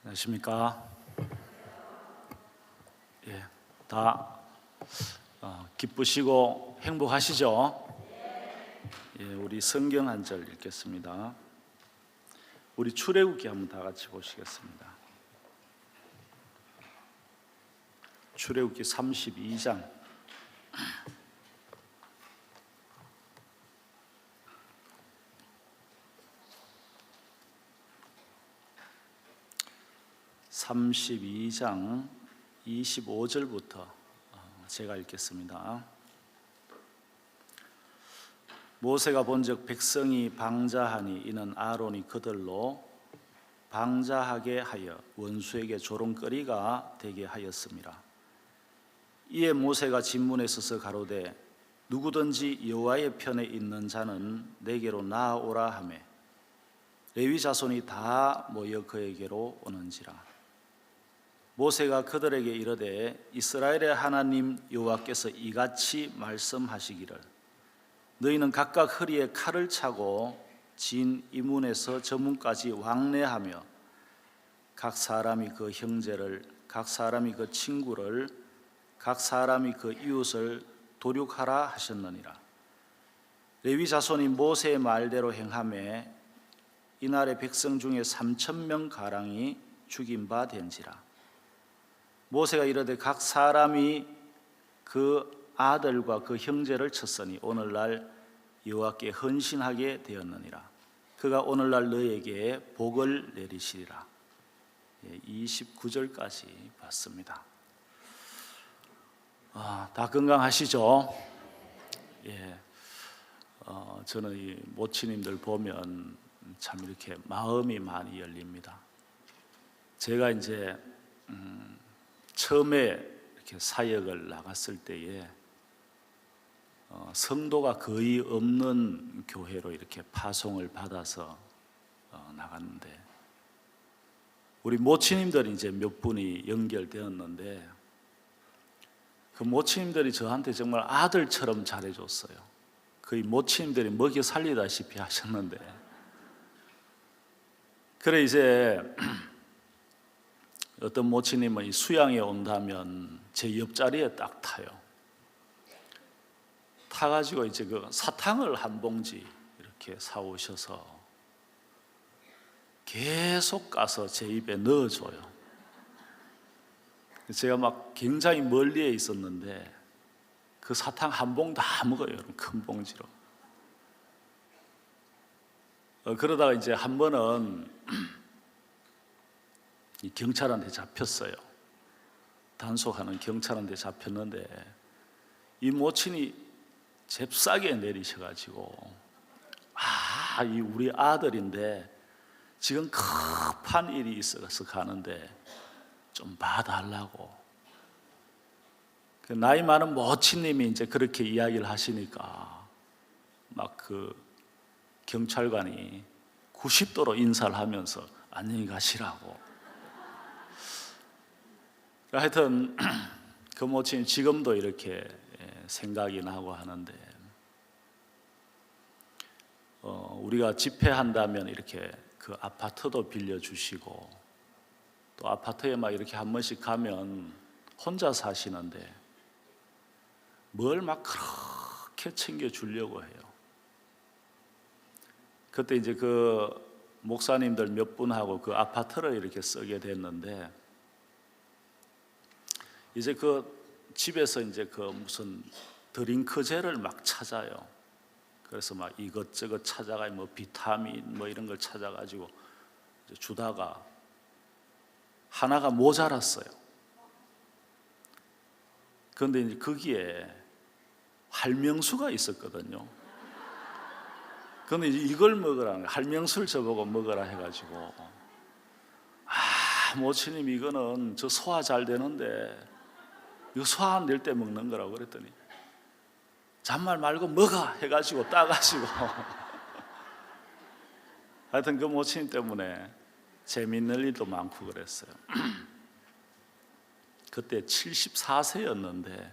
안녕하십니까? 다 기쁘시고 행복하시죠? 우리 성경 한 절 읽겠습니다. 우리 출애굽기 한번 다 같이 보시겠습니다. 출애굽기 32장 32장 25절부터 제가 읽겠습니다. 모세가 본즉 백성이 방자하니 이는 아론이 그들로 방자하게 하여 원수에게 조롱거리가 되게 하였습니다. 이에 모세가 진문에 서서 가로되 누구든지 여호와의 편에 있는 자는 내게로 나아오라 하매 레위 자손이 다 모여 그에게로 오는지라. 모세가 그들에게 이르되 이스라엘의 하나님 여호와께서 이같이 말씀하시기를 너희는 각각 허리에 칼을 차고 진 이 문에서 저 문까지 왕래하며 각 사람이 그 형제를 각 사람이 그 친구를 각 사람이 그 이웃을 도륙하라 하셨느니라. 레위 자손이 모세의 말대로 행하매 이날의 백성 중에 3,000명 가량이 죽임 바 된지라. 모세가 이르되 각 사람이 그 아들과 그 형제를 쳤으니 오늘날 여호와께 헌신하게 되었느니라. 그가 오늘날 너에게 복을 내리시리라. 29절까지 봤습니다. 다 건강하시죠? 저는 이 모치님들 보면 참 이렇게 마음이 많이 열립니다. 제가 이제 처음에 이렇게 사역을 나갔을 때에 성도가 거의 없는 교회로 이렇게 파송을 받아서 나갔는데 우리 모치님들이 이제 몇 분이 연결되었는데 그 모치님들이 저한테 정말 아들처럼 잘해줬어요. 거의 모치님들이 먹여 살리다시피 하셨는데 그래 이제 어떤 모치님은 수양에 온다면 제 옆자리에 딱 타요. 타가지고 이제 그 사탕을 한 봉지 이렇게 사오셔서 계속 가서 제 입에 넣어줘요. 제가 막 굉장히 멀리에 있었는데 그 사탕 한 봉 다 먹어요. 큰 봉지로. 그러다가 이제 한 번은 이 경찰한테 잡혔어요. 단속하는 경찰한테 잡혔는데 이 모친이 잽싸게 내리셔가지고 이 우리 아들인데 지금 급한 일이 있어서 가는데 좀 봐달라고. 그 나이 많은 모친님이 이제 그렇게 이야기를 하시니까 막 그 경찰관이 90도로 인사를 하면서 안녕히 가시라고. 하여튼 그 모친 지금도 이렇게 생각이 나고 하는데 우리가 집회한다면 이렇게 그 아파트도 빌려주시고 또 아파트에 막 이렇게 한 번씩 가면 혼자 사시는데 뭘 막 그렇게 챙겨주려고 해요. 그때 이제 그 목사님들 몇 분하고 그 아파트를 이렇게 쓰게 됐는데 이제 그 집에서 이제 그 무슨 드링크젤을 막 찾아요. 그래서 막 이것저것 찾아가 뭐 비타민 뭐 이런 걸 찾아가지고 이제 주다가 하나가 모자랐어요. 그런데 이제 거기에 활명수가 있었거든요. 그런데 이제 이걸 먹으라, 활명수를 저보고 먹으라 해가지고 모치님 이거는 저 소화 잘 되는데 이거 소화 안 될 때 먹는 거라고 그랬더니 잔말 말고 먹어 해가지고 따가지고 하여튼 그 모친 때문에 재미있는 일도 많고 그랬어요. 그때 74세였는데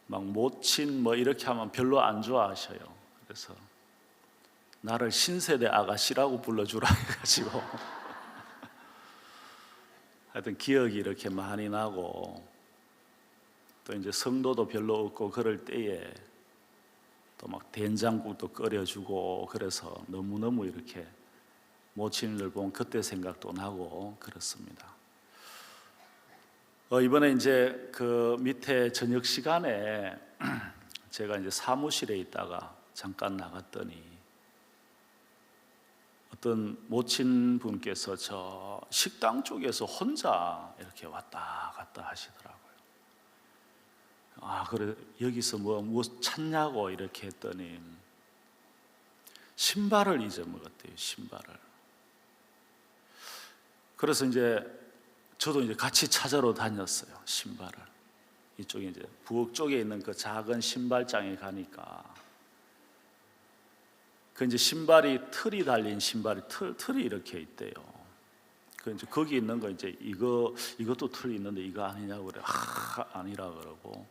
막 모친 뭐 이렇게 하면 별로 안 좋아하셔요. 그래서 나를 신세대 아가씨라고 불러주라 해가지고 하여튼 기억이 이렇게 많이 나고, 또 이제 성도도 별로 없고 그럴 때에 또 막 된장국도 끓여주고, 그래서 너무너무 이렇게 모친을 보면 그때 생각도 나고 그렇습니다. 이번에 이제 그 밑에 저녁 시간에 제가 이제 사무실에 있다가 잠깐 나갔더니 어떤 모친 분께서 저 식당 쪽에서 혼자 이렇게 왔다 갔다 하시더라고요. 그래 여기서 뭐 찾냐고 이렇게 했더니 신발을 잊어먹었대요. 신발을. 그래서 이제 저도 이제 같이 찾아러 다녔어요. 신발을. 이쪽에 이제 부엌 쪽에 있는 그 작은 신발장에 가니까 그 이제 신발이 틀이 달린 신발이 틀이 이렇게 있대요. 그 이제 거기 있는 거 이제 이것도 틀이 있는데 이거 아니냐고 그래. 아니라 그러고,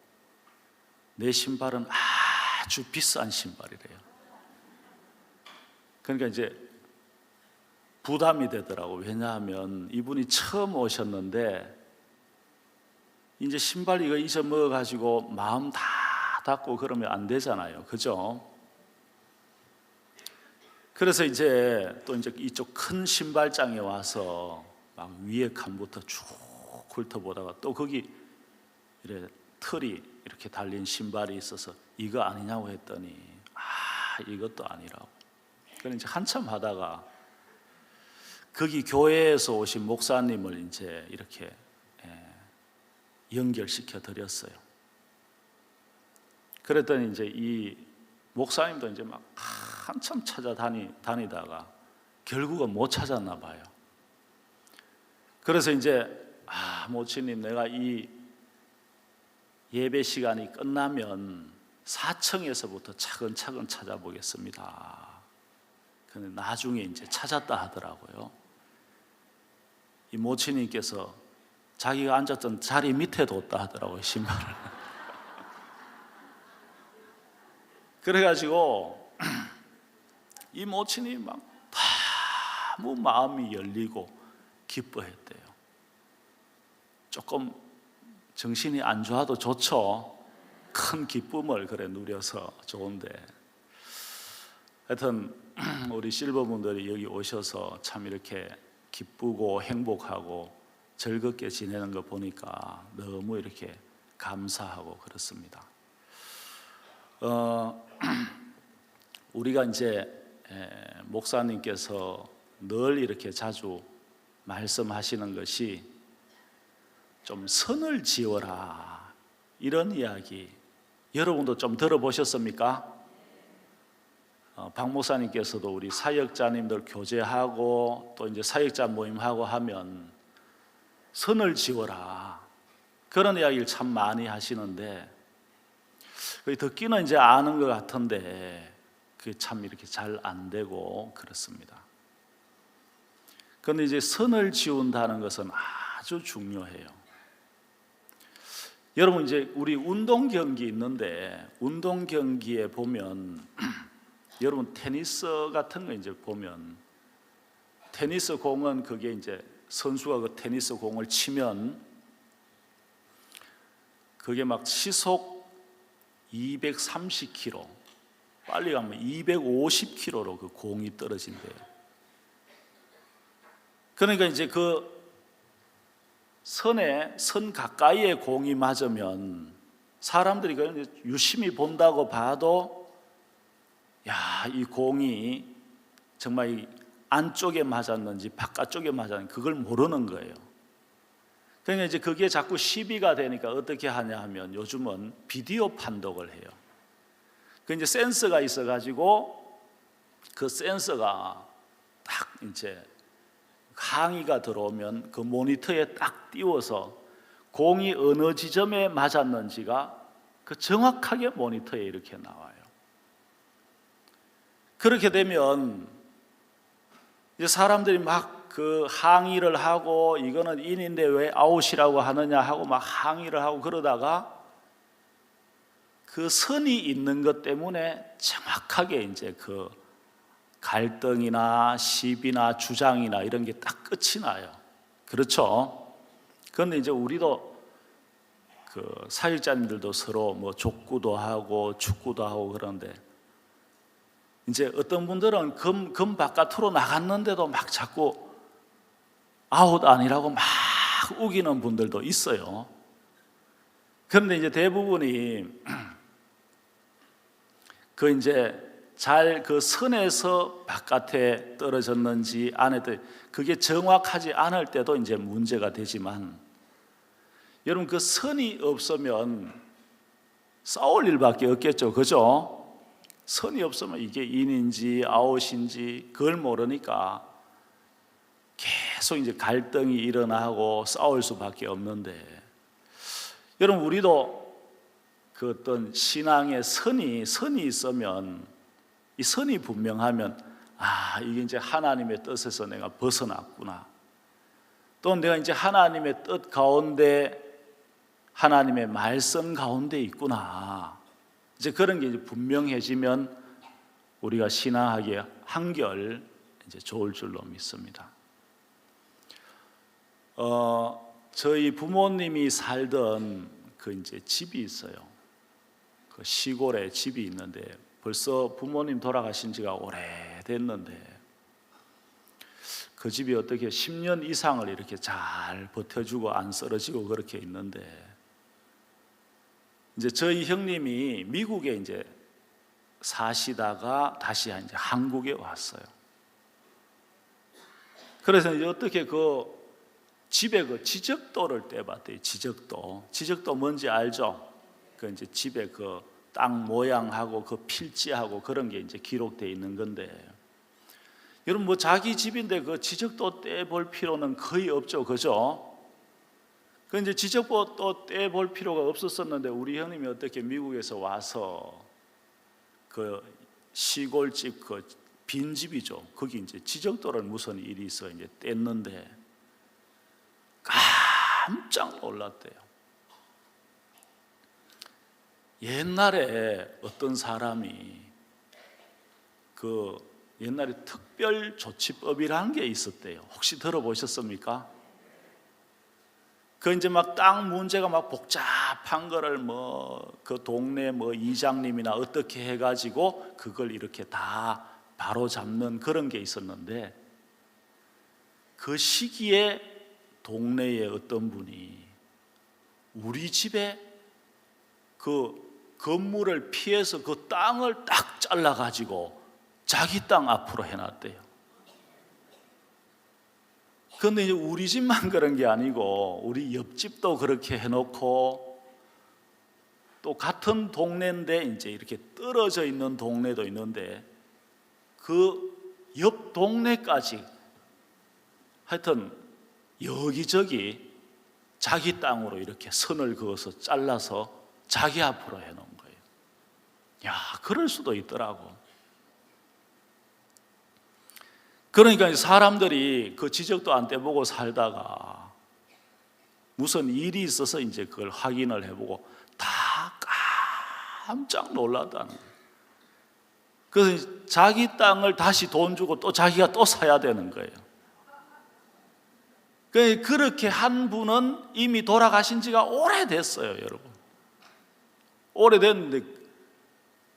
내 신발은 아주 비싼 신발이래요. 그러니까 이제 부담이 되더라고. 왜냐하면 이분이 처음 오셨는데 이제 신발 이거 잊어먹어 가지고 마음 다 닫고 그러면 안 되잖아요. 그죠? 그래서 이제 또 이제 이쪽 큰 신발장에 와서 막 위에 칸부터 쭉 훑어보다가 또 거기 이래 틀이 이렇게 달린 신발이 있어서 이거 아니냐고 했더니 이것도 아니라고. 그래서 이제 한참 하다가 거기 교회에서 오신 목사님을 이제 이렇게 연결시켜 드렸어요. 그랬더니 이제 이 목사님도 이제 막 한참 찾아다니다가 결국은 못 찾았나 봐요. 그래서 이제 모치님, 내가 이 예배 시간이 끝나면 4층에서부터 차근차근 찾아보겠습니다. 근데 나중에 이제 찾았다 하더라고요. 이 모치님께서 자기가 앉았던 자리 밑에 뒀다 하더라고요, 신발을. 그래가지고 이 모친이 막 너무 마음이 열리고 기뻐했대요. 조금 정신이 안 좋아도 좋죠. 큰 기쁨을 그래 누려서 좋은데, 하여튼 우리 실버분들이 여기 오셔서 참 이렇게 기쁘고 행복하고 즐겁게 지내는 거 보니까 너무 이렇게 감사하고 그렇습니다. 우리가 이제 목사님께서 늘 이렇게 자주 말씀하시는 것이 좀 선을 지어라, 이런 이야기 여러분도 좀 들어보셨습니까? 박 목사님께서도 우리 사역자님들 교제하고 또 이제 사역자 모임하고 하면 선을 지어라, 그런 이야기를 참 많이 하시는데, 듣기는 이제 아는 것 같은데 그게 참 이렇게 잘 안 되고 그렇습니다. 그런데 이제 선을 지운다는 것은 아주 중요해요. 여러분, 이제 우리 운동 경기 있는데 운동 경기에 보면 여러분 테니스 같은 거 이제 보면 테니스 공은 그게 이제 선수가 그 테니스 공을 치면 그게 막 시속 230km, 빨리 가면 250km로 그 공이 떨어진대요. 그러니까 이제 그 선 가까이에 공이 맞으면 사람들이 그냥 유심히 본다고 봐도 이 공이 정말 이 안쪽에 맞았는지 바깥쪽에 맞았는지 그걸 모르는 거예요. 그러니까 이제 그게 자꾸 시비가 되니까 어떻게 하냐 하면 요즘은 비디오 판독을 해요. 그 이제 센서가 있어가지고 그 센서가 딱 이제 항의가 들어오면 그 모니터에 딱 띄워서 공이 어느 지점에 맞았는지가 그 정확하게 모니터에 이렇게 나와요. 그렇게 되면 이제 사람들이 막 그 항의를 하고 이거는 인인데 왜 아웃이라고 하느냐 하고 막 항의를 하고 그러다가 그 선이 있는 것 때문에 정확하게 이제 그 갈등이나 시비나 주장이나 이런 게 딱 끝이 나요. 그렇죠? 그런데 이제 우리도 그 사역자님들도 서로 뭐 족구도 하고 축구도 하고 그러는데 이제 어떤 분들은 금 바깥으로 나갔는데도 막 자꾸 아웃 아니라고 막 우기는 분들도 있어요. 그런데 이제 대부분이 그 이제 잘 그 선에서 바깥에 떨어졌는지 안에 그게 정확하지 않을 때도 이제 문제가 되지만 여러분 그 선이 없으면 싸울 일밖에 없겠죠, 그죠? 선이 없으면 이게 인인지 아웃인지 그걸 모르니까 계속 이제 갈등이 일어나고 싸울 수밖에 없는데 여러분 우리도 그 어떤 신앙의 선이 있으면 이 선이 분명하면 이게 이제 하나님의 뜻에서 내가 벗어났구나. 또 내가 이제 하나님의 뜻 가운데 하나님의 말씀 가운데 있구나. 이제 그런 게 이제 분명해지면 우리가 신앙하기에 한결 이제 좋을 줄로 믿습니다. 저희 부모님이 살던 그 이제 집이 있어요. 그 시골에 집이 있는데 벌써 부모님 돌아가신 지가 오래됐는데 그 집이 어떻게 10년 이상을 이렇게 잘 버텨주고 안 쓰러지고 그렇게 있는데 이제 저희 형님이 미국에 이제 사시다가 다시 이제 한국에 왔어요. 그래서 이제 어떻게 그 집에 그 지적도를 떼봤대요. 지적도 뭔지 알죠? 그 이제 집에 그 땅 모양하고 그 필지하고 그런 게 이제 기록되어 있는 건데 여러분 뭐 자기 집인데 그 지적도 떼볼 필요는 거의 없죠, 그죠? 그 이제 지적도 떼볼 필요가 없었었는데 우리 형님이 어떻게 미국에서 와서 그 시골집 그 빈 집이죠. 거기 이제 지적도를 무슨 일이 있어 이제 뗐는데 깜짝 놀랐대요. 옛날에 어떤 사람이 그 옛날에 특별조치법이라는 게 있었대요. 혹시 들어보셨습니까? 그 이제 막 땅 문제가 막 복잡한 거를 뭐 그 동네 뭐 이장님이나 어떻게 해가지고 그걸 이렇게 다 바로 잡는 그런 게 있었는데 그 시기에 동네에 어떤 분이 우리 집에 그 건물을 피해서 그 땅을 딱 잘라가지고 자기 땅 앞으로 해놨대요. 그런데 이제 우리 집만 그런 게 아니고 우리 옆집도 그렇게 해놓고 또 같은 동네인데 이제 이렇게 떨어져 있는 동네도 있는데 그 옆 동네까지 하여튼 여기저기 자기 땅으로 이렇게 선을 그어서 잘라서 자기 앞으로 해놓은 거예요. 야, 그럴 수도 있더라고. 그러니까 사람들이 그 지적도 안 떼보고 살다가 무슨 일이 있어서 이제 그걸 확인을 해보고 다 깜짝 놀랐다는 거예요. 그래서 자기 땅을 다시 돈 주고 또 자기가 또 사야 되는 거예요. 그렇게 한 분은 이미 돌아가신 지가 오래됐어요, 여러분. 오래됐는데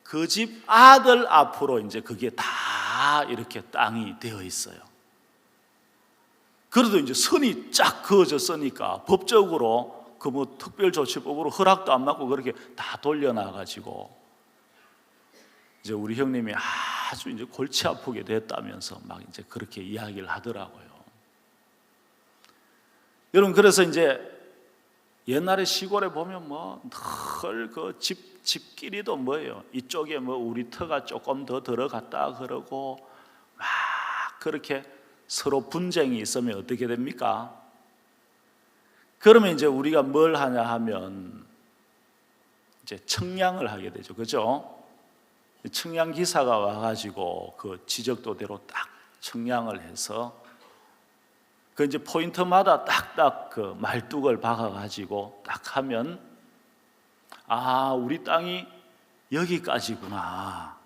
그 집 아들 앞으로 이제 그게 다 이렇게 땅이 되어 있어요. 그래도 이제 선이 쫙 그어졌으니까 법적으로 그 뭐 특별조치법으로 허락도 안 받고 그렇게 다 돌려놔가지고 이제 우리 형님이 아주 이제 골치 아프게 됐다면서 막 이제 그렇게 이야기를 하더라고요. 여러분 그래서 이제 옛날에 시골에 보면 뭐 늘 그 집끼리도 뭐예요. 이쪽에 뭐 우리 터가 조금 더 들어갔다 그러고 막 그렇게 서로 분쟁이 있으면 어떻게 됩니까? 그러면 이제 우리가 뭘 하냐 하면 이제 청량을 하게 되죠. 그죠? 청량 기사가 와가지고 그 지적도대로 딱 청량을 해서 그 이제 포인트마다 딱딱 그 말뚝을 박아가지고 딱 하면 우리 땅이 여기까지구나.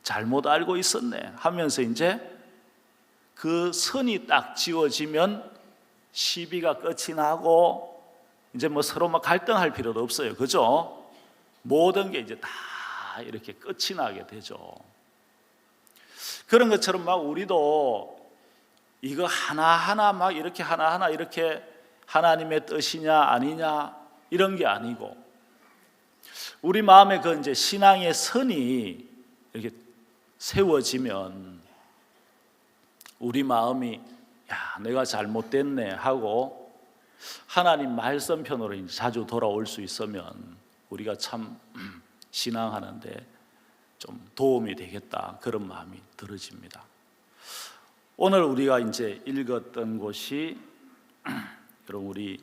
잘못 알고 있었네 하면서 이제 그 선이 딱 지워지면 시비가 끝이 나고 이제 뭐 서로 막 갈등할 필요도 없어요. 그죠? 모든 게 이제 다 이렇게 끝이 나게 되죠. 그런 것처럼 막 우리도 이거 하나하나 막 이렇게 하나하나 이렇게 하나님의 뜻이냐 아니냐 이런 게 아니고, 우리 마음에 그 이제 신앙의 선이 이렇게 세워지면 우리 마음이 야, 내가 잘못됐네 하고 하나님 말씀편으로 이제 자주 돌아올 수 있으면 우리가 참 신앙하는데 좀 도움이 되겠다, 그런 마음이 들어집니다. 오늘 우리가 이제 읽었던 곳이 여러분 우리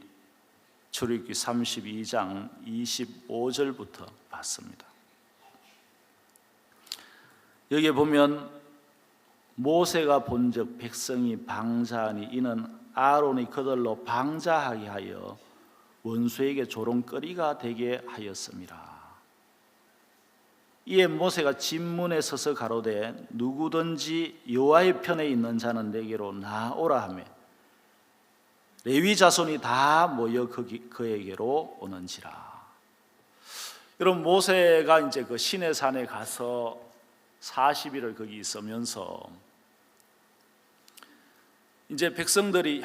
출애굽기 32장 25절부터 봤습니다. 여기에 보면 모세가 본즉 백성이 방자하니 이는 아론이 그들로 방자하게 하여 원수에게 조롱거리가 되게 하였음이라. 이에 모세가 진문에 서서 가로되 누구든지 여호와의 편에 있는 자는 내게로 나오라 하며 레위 자손이 다 모여 그에게로 오는지라. 여러분 모세가 이제 그 시내산에 가서 40일을 거기 있으면서 이제 백성들이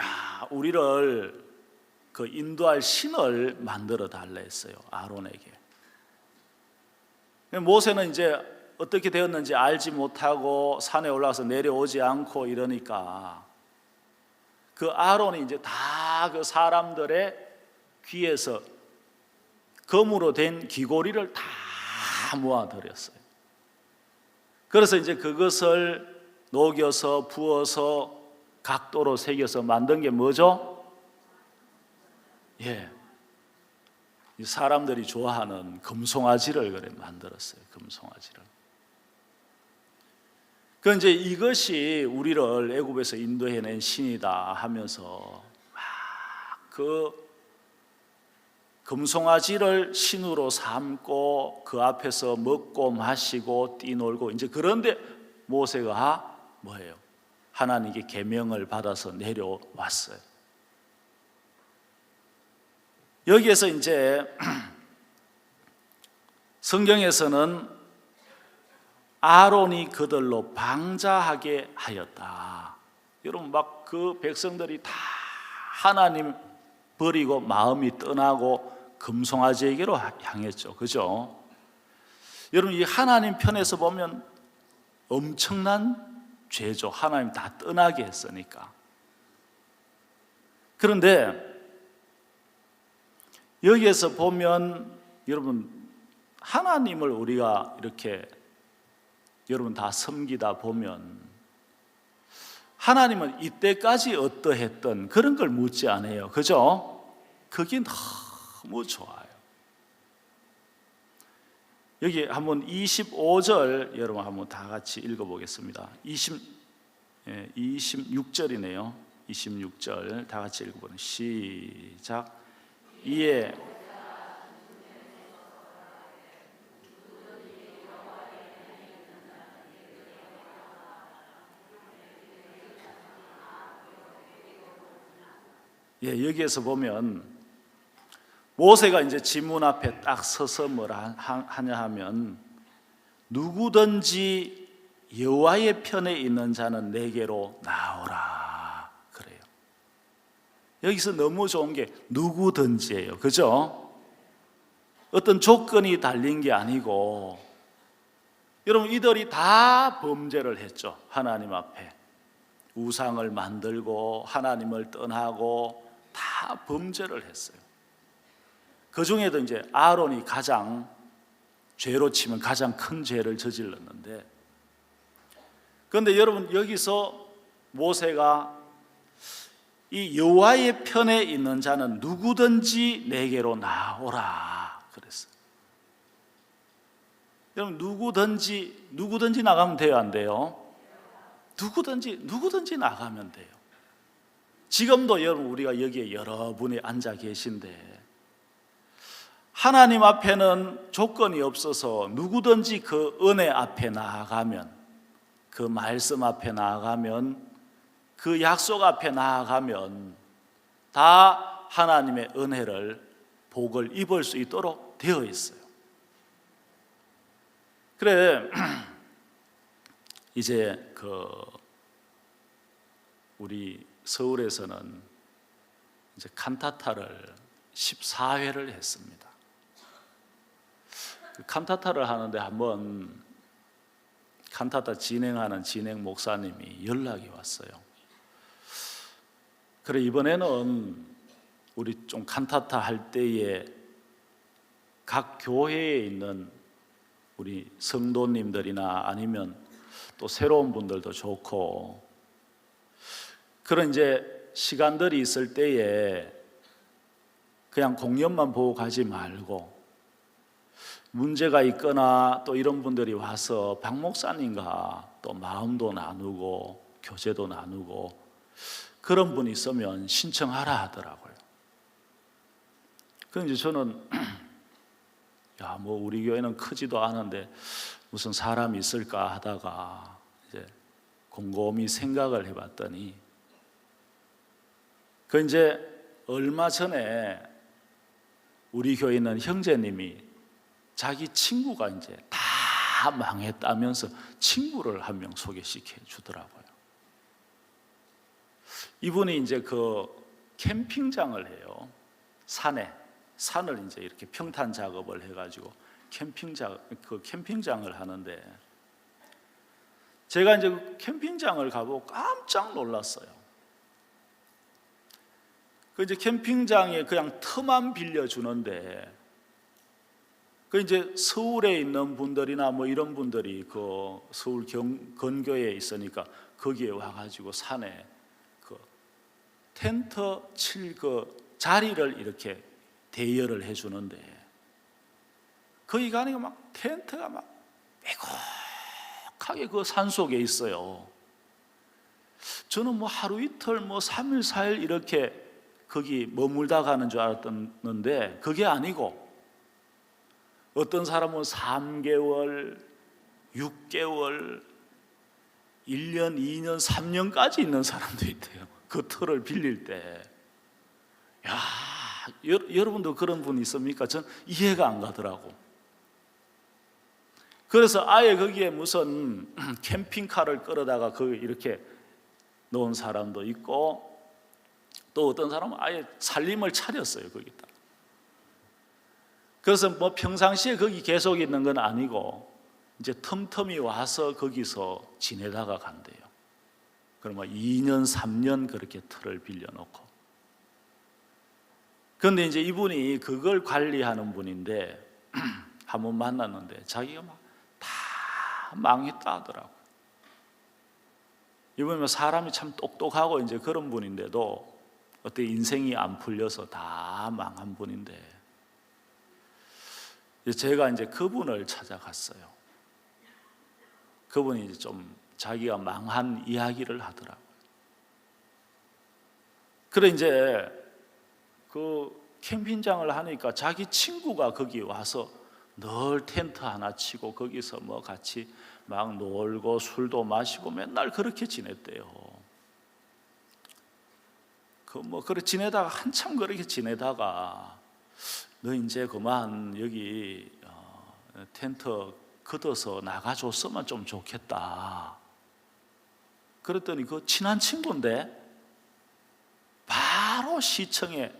우리를 그 인도할 신을 만들어 달라 했어요, 아론에게. 모세는 이제 어떻게 되었는지 알지 못하고 산에 올라가서 내려오지 않고 이러니까 그 아론이 이제 다 그 사람들의 귀에서 금으로 된 귀고리를 다 모아들였어요. 그래서 이제 그것을 녹여서 부어서 각도로 새겨서 만든 게 뭐죠? 사람들이 좋아하는 금송아지를 그래 만들었어요. 금송아지를. 그 이제 이것이 우리를 애굽에서 인도해낸 신이다 하면서 막 그 금송아지를 신으로 삼고 그 앞에서 먹고 마시고 뛰놀고 이제 그런데 모세가 뭐예요? 하나님께 계명을 받아서 내려왔어요. 여기에서 이제 성경에서는 아론이 그들로 방자하게 하였다. 여러분 막 그 백성들이 다 하나님 버리고 마음이 떠나고 금송아지에게로 향했죠. 그죠? 여러분 이 하나님 편에서 보면 엄청난 죄죠. 하나님 다 떠나게 했으니까. 그런데 여기에서 보면 여러분 하나님을 우리가 이렇게 여러분 다 섬기다 보면 하나님은 이때까지 어떠했던 그런 걸 묻지 않아요. 그죠? 그게 너무 좋아요. 여기 한번 25절 여러분 한번 다 같이 읽어보겠습니다. 26절이네요. 26절 다 같이 읽어보는 시작. 이에 여기에서 보면 모세가 이제 지문 앞에 딱 서서 뭐라 하냐 하면 누구든지 여호와의 편에 있는 자는 내게로 나오라 그래요. 여기서 너무 좋은 게 누구든지예요. 그죠? 어떤 조건이 달린 게 아니고 여러분 이들이 다 범죄를 했죠. 하나님 앞에 우상을 만들고 하나님을 떠나고 다 범죄를 했어요. 그 중에도 이제 아론이 가장 죄로 치면 가장 큰 죄를 저질렀는데, 그런데 여러분 여기서 모세가 이 여호와의 편에 있는 자는 누구든지 내게로 나오라 그랬어요. 여러분 누구든지 나가면 돼요, 안 돼요? 누구든지 나가면 돼요. 지금도 여러분 우리가 여기에 여러분이 앉아 계신데 하나님 앞에는 조건이 없어서 누구든지 그 은혜 앞에 나아가면, 그 말씀 앞에 나아가면, 그 약속 앞에 나아가면 다 하나님의 은혜를 복을 입을 수 있도록 되어 있어요. 그래 이제 우리 서울에서는 이제 칸타타를 14회를 했습니다. 칸타타를 하는데 한번 칸타타 진행하는 진행 목사님이 연락이 왔어요. 그래 이번에는 우리 좀 칸타타 할 때에 각 교회에 있는 우리 성도님들이나 아니면 또 새로운 분들도 좋고 그런 이제 시간들이 있을 때에 그냥 공연만 보고 가지 말고 문제가 있거나 또 이런 분들이 와서 박 목사님과 또 마음도 나누고 교제도 나누고 그런 분이 있으면 신청하라 하더라고요. 그럼 이제 저는 야, 뭐 우리 교회는 크지도 않은데 무슨 사람이 있을까 하다가 이제 곰곰이 생각을 해봤더니 그 이제 얼마 전에 우리 교회 있는 형제님이 자기 친구가 이제 다 망했다면서 친구를 한 명 소개시켜 주더라고요. 이분이 이제 그 캠핑장을 해요. 산을 이제 이렇게 평탄 작업을 해가지고 캠핑장을 하는데 제가 이제 그 캠핑장을 가보고 깜짝 놀랐어요. 그 이제 캠핑장에 그냥 터만 빌려주는데 그 이제 서울에 있는 분들이나 뭐 이런 분들이 그 서울 근교에 있으니까 거기에 와가지고 산에 그 텐트 칠 그 자리를 이렇게 대여를 해주는데 거기 가니까 막 텐트가 막 빼곡하게 그 산 속에 있어요. 저는 뭐 하루 이틀 뭐 3일 4일 이렇게 거기 머물다 가는 줄 알았는데 그게 아니고 어떤 사람은 3개월, 6개월, 1년, 2년, 3년까지 있는 사람도 있대요. 그 틀을 빌릴 때. 야, 여러분도 그런 분 있습니까? 전 이해가 안 가더라고. 그래서 아예 거기에 무슨 캠핑카를 끌어다가 거기 이렇게 놓은 사람도 있고 또 어떤 사람은 아예 살림을 차렸어요, 거기다. 그래서 뭐 평상시에 거기 계속 있는 건 아니고 이제 틈틈이 와서 거기서 지내다가 간대요. 그러면 2년, 3년 그렇게 틀을 빌려놓고. 그런데 이제 이분이 그걸 관리하는 분인데 한번 만났는데 자기가 막 다 망했다 하더라고. 이분이 사람이 참 똑똑하고 이제 그런 분인데도 어떻게 인생이 안 풀려서 다 망한 분인데 제가 이제 그분을 찾아갔어요. 그분이 이제 좀 자기가 망한 이야기를 하더라고요. 그래 이제 그 캠핑장을 하니까 자기 친구가 거기 와서 늘 텐트 하나 치고 거기서 뭐 같이 막 놀고 술도 마시고 맨날 그렇게 지냈대요. 그래 지내다가 한참 그렇게 지내다가 너 이제 그만 여기 텐트 걷어서 나가줬으면 좀 좋겠다. 그랬더니 그 친한 친구인데 바로 시청에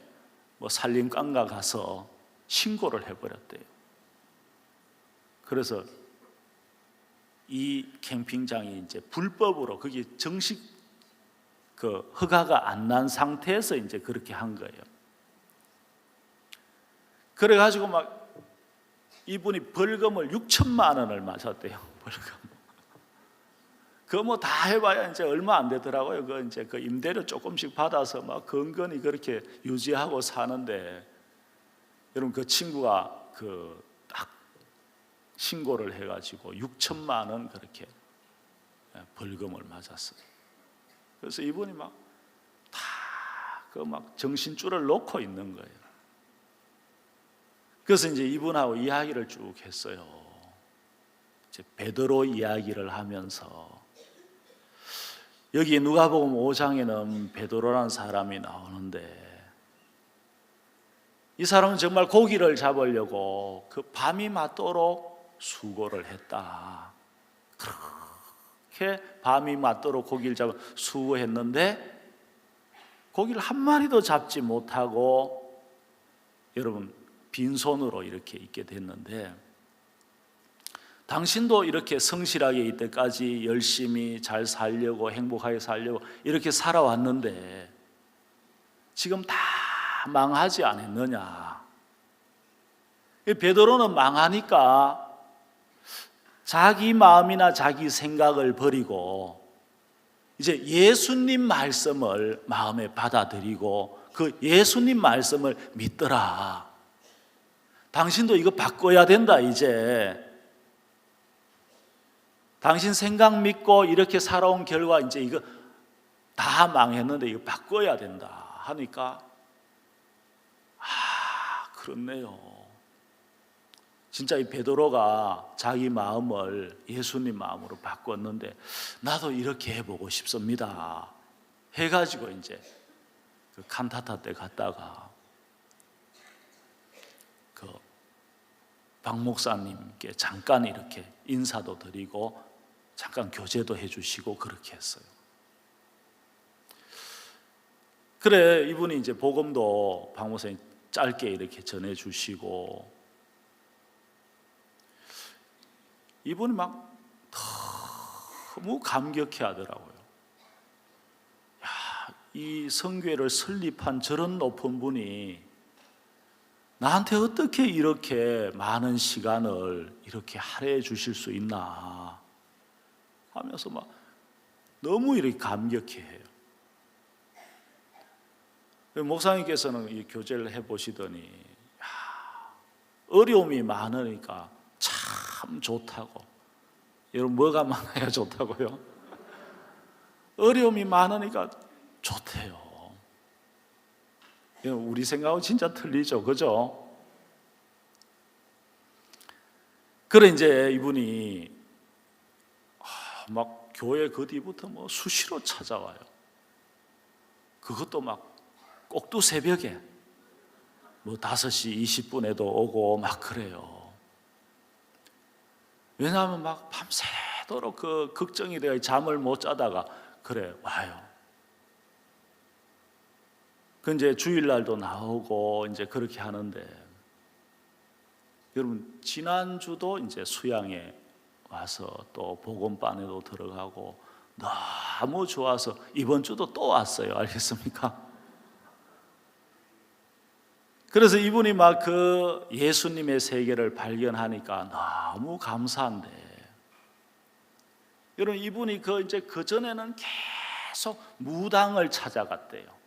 뭐 산림관가 가서 신고를 해버렸대요. 그래서 이 캠핑장이 이제 불법으로 거기 정식 그 허가가 안 난 상태에서 이제 그렇게 한 거예요. 그래가지고 막 이분이 벌금을 6천만 원을 맞았대요. 벌금. 그거 뭐 다 해봐야 이제 얼마 안 되더라고요. 그 이제 그 임대료 조금씩 받아서 막 건건히 그렇게 유지하고 사는데 여러분 그 친구가 그 딱 신고를 해가지고 6천만 원 그렇게 벌금을 맞았어요. 그래서 이분이 막 다 그 막 정신줄을 놓고 있는 거예요. 그래서 이제 이분하고 이야기를 쭉 했어요. 이제 베드로 이야기를 하면서 여기 누가복음 5장에는 베드로라는 사람이 나오는데 이 사람은 정말 고기를 잡으려고 그 밤이 맞도록 수고를 했다. 그렇게 밤이 맞도록 고기를 잡아 수고했는데 고기를 한 마리도 잡지 못하고 여러분 빈손으로 이렇게 있게 됐는데, 당신도 이렇게 성실하게 이때까지 열심히 잘 살려고 행복하게 살려고 이렇게 살아왔는데 지금 다 망하지 않았느냐. 베드로는 망하니까 자기 마음이나 자기 생각을 버리고 이제 예수님 말씀을 마음에 받아들이고 그 예수님 말씀을 믿더라. 당신도 이거 바꿔야 된다. 이제 당신 생각 믿고 이렇게 살아온 결과 이제 이거 다 망했는데 이거 바꿔야 된다 하니까 그렇네요. 진짜 이 베드로가 자기 마음을 예수님 마음으로 바꿨는데 나도 이렇게 해보고 싶습니다 해가지고 이제 그 칸타타 때 갔다가 그 박 목사님께 잠깐 이렇게 인사도 드리고 잠깐 교제도 해주시고 그렇게 했어요. 그래 이분이 이제 복음도 박 목사님 짧게 이렇게 전해주시고 이분이 막 너무 감격해 하더라고요. 야, 이 성교회를 설립한 저런 높은 분이 나한테 어떻게 이렇게 많은 시간을 이렇게 할애해 주실 수 있나 하면서 막 너무 이렇게 감격해 해요. 목사님께서는 이 교제를 해보시더니 어려움이 많으니까 참 좋다고. 여러분 뭐가 많아야 좋다고요? 어려움이 많으니까 좋대요. 우리 생각은 진짜 틀리죠, 그죠? 그래 이제 이분이 막 교회 그 뒤부터 뭐 수시로 찾아와요. 그것도 막 꼭두 새벽에 뭐 5시 20분에도 오고 막 그래요. 왜냐하면 막 밤새도록 그 걱정이 되어 잠을 못 자다가 그래 와요. 그 이제 주일날도 나오고 이제 그렇게 하는데 여러분 지난주도 이제 수양에 와서 또 복음반에도 들어가고 너무 좋아서 이번 주도 또 왔어요. 알겠습니까? 그래서 이분이 막 그 예수님의 세계를 발견하니까 너무 감사한데 여러분 이분이 이제 그 전에는 계속 무당을 찾아갔대요.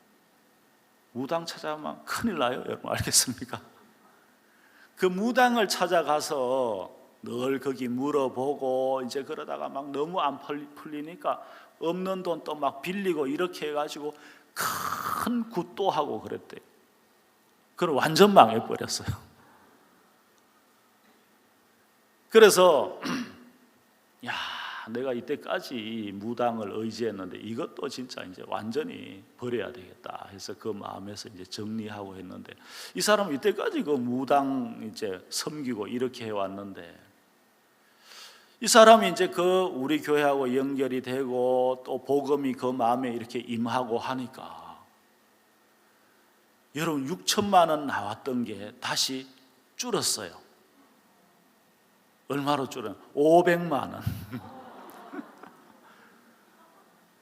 무당 찾아가면 큰일 나요, 여러분 알겠습니까? 그 무당을 찾아가서 늘 거기 물어보고 이제 그러다가 막 너무 안 풀리니까 없는 돈 또 막 빌리고 이렇게 해가지고 큰 굿도 하고 그랬대요. 그걸 완전 망해버렸어요. 그래서 야, 내가 이때까지 무당을 의지했는데 이것도 진짜 이제 완전히 버려야 되겠다 해서 그 마음에서 이제 정리하고 했는데 이 사람은 이때까지 그 무당 이제 섬기고 이렇게 해왔는데 이 사람이 이제 그 우리 교회하고 연결이 되고 또 복음이 그 마음에 이렇게 임하고 하니까 여러분 6천만 원 나왔던 게 다시 줄었어요. 얼마로 줄어요? 500만 원.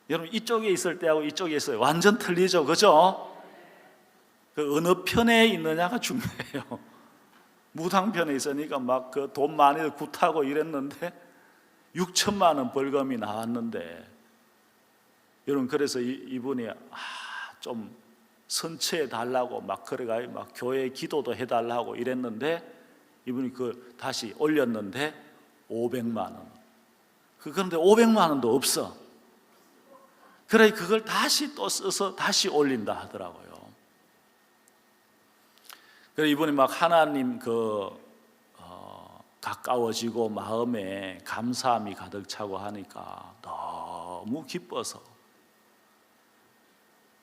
여러분 이쪽에 있을 때하고 이쪽에 있어요. 완전 틀리죠, 그죠? 그 어느 편에 있느냐가 중요해요. 무당편에 있으니까 막 그 돈 많이 굿하고 이랬는데 6천만 원 벌금이 나왔는데 여러분 그래서 이분이 좀 선처해 달라고 막 그래가 막 교회 기도도 해달라고 이랬는데 이분이 그 다시 올렸는데 500만 원. 그런데 500만 원도 없어. 그래 그걸 다시 또 써서 다시 올린다 하더라고요. 그래 이분이 막 하나님 가까워지고 마음에 감사함이 가득 차고 하니까 너무 기뻐서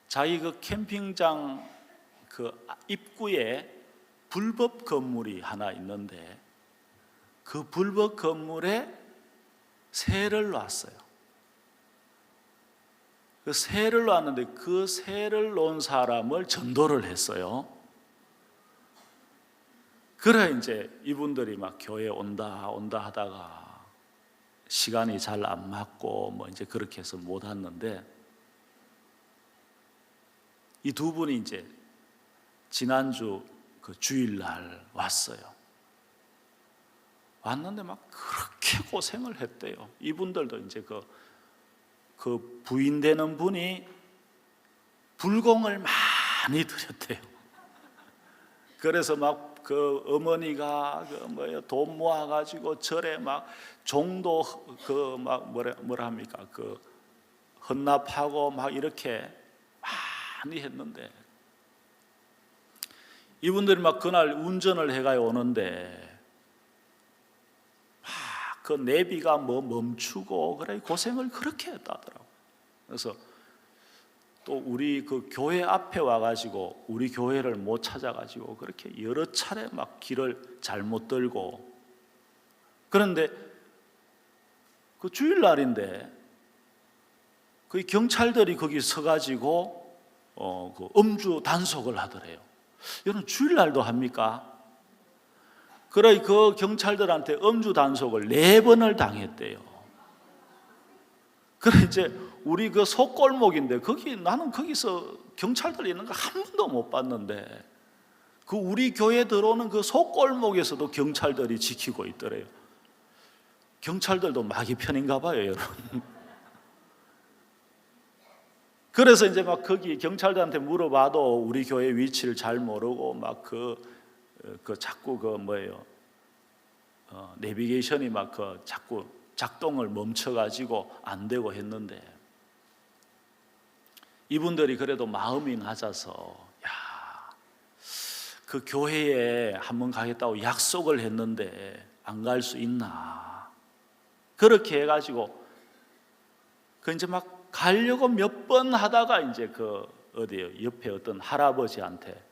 자기 그 캠핑장 그 입구에 불법 건물이 하나 있는데 그 불법 건물에 세를 놨어요. 그 세를 놨는데 그 세를 놓은 사람을 전도를 했어요. 그래 이제 이분들이 막 교회 온다 하다가 시간이 잘 안 맞고 뭐 이제 그렇게 해서 못 왔는데, 이 두 분이 이제 지난주 그 주일날 왔어요. 왔는데 막 그렇게 고생을 했대요. 이분들도 이제 그 부인 되는 분이 불공을 많이 들였대요. 그래서 막 그 어머니가 돈 모아가지고 절에 막 종도 그 막 뭐라 합니까, 그 헌납하고 막 이렇게 많이 했는데, 이분들이 막 그날 운전을 해가 오는데 막 그 내비가 뭐 멈추고 그래 고생을 그렇게 했다더라고. 그래서 또 우리 그 교회 앞에 와가지고 우리 교회를 못 찾아가지고 그렇게 여러 차례 막 길을 잘못 들고, 그런데 그 주일날인데 그 경찰들이 거기 서가지고 그 음주 단속을 하더래요. 여러분 주일날도 합니까? 그래 그 경찰들한테 음주 단속을 4번을 당했대요. 그래 이제 우리 그 속골목인데 나는 거기서 경찰들이 있는 거 한 번도 못 봤는데 그 우리 교회 들어오는 그 속골목에서도 경찰들이 지키고 있더래요. 경찰들도 마귀 편인가 봐요, 여러분. 그래서 이제 막 거기 경찰들한테 물어봐도 우리 교회 위치를 잘 모르고 막 자꾸 내비게이션이 막 자꾸 작동을 멈춰가지고 안 되고 했는데, 이분들이 그래도 마음이 낮아서 그 교회에 한번 가겠다고 약속을 했는데 안 갈 수 있나, 그렇게 해가지고 그 이제 막 가려고 몇 번 하다가 이제 어디요 옆에 어떤 할아버지한테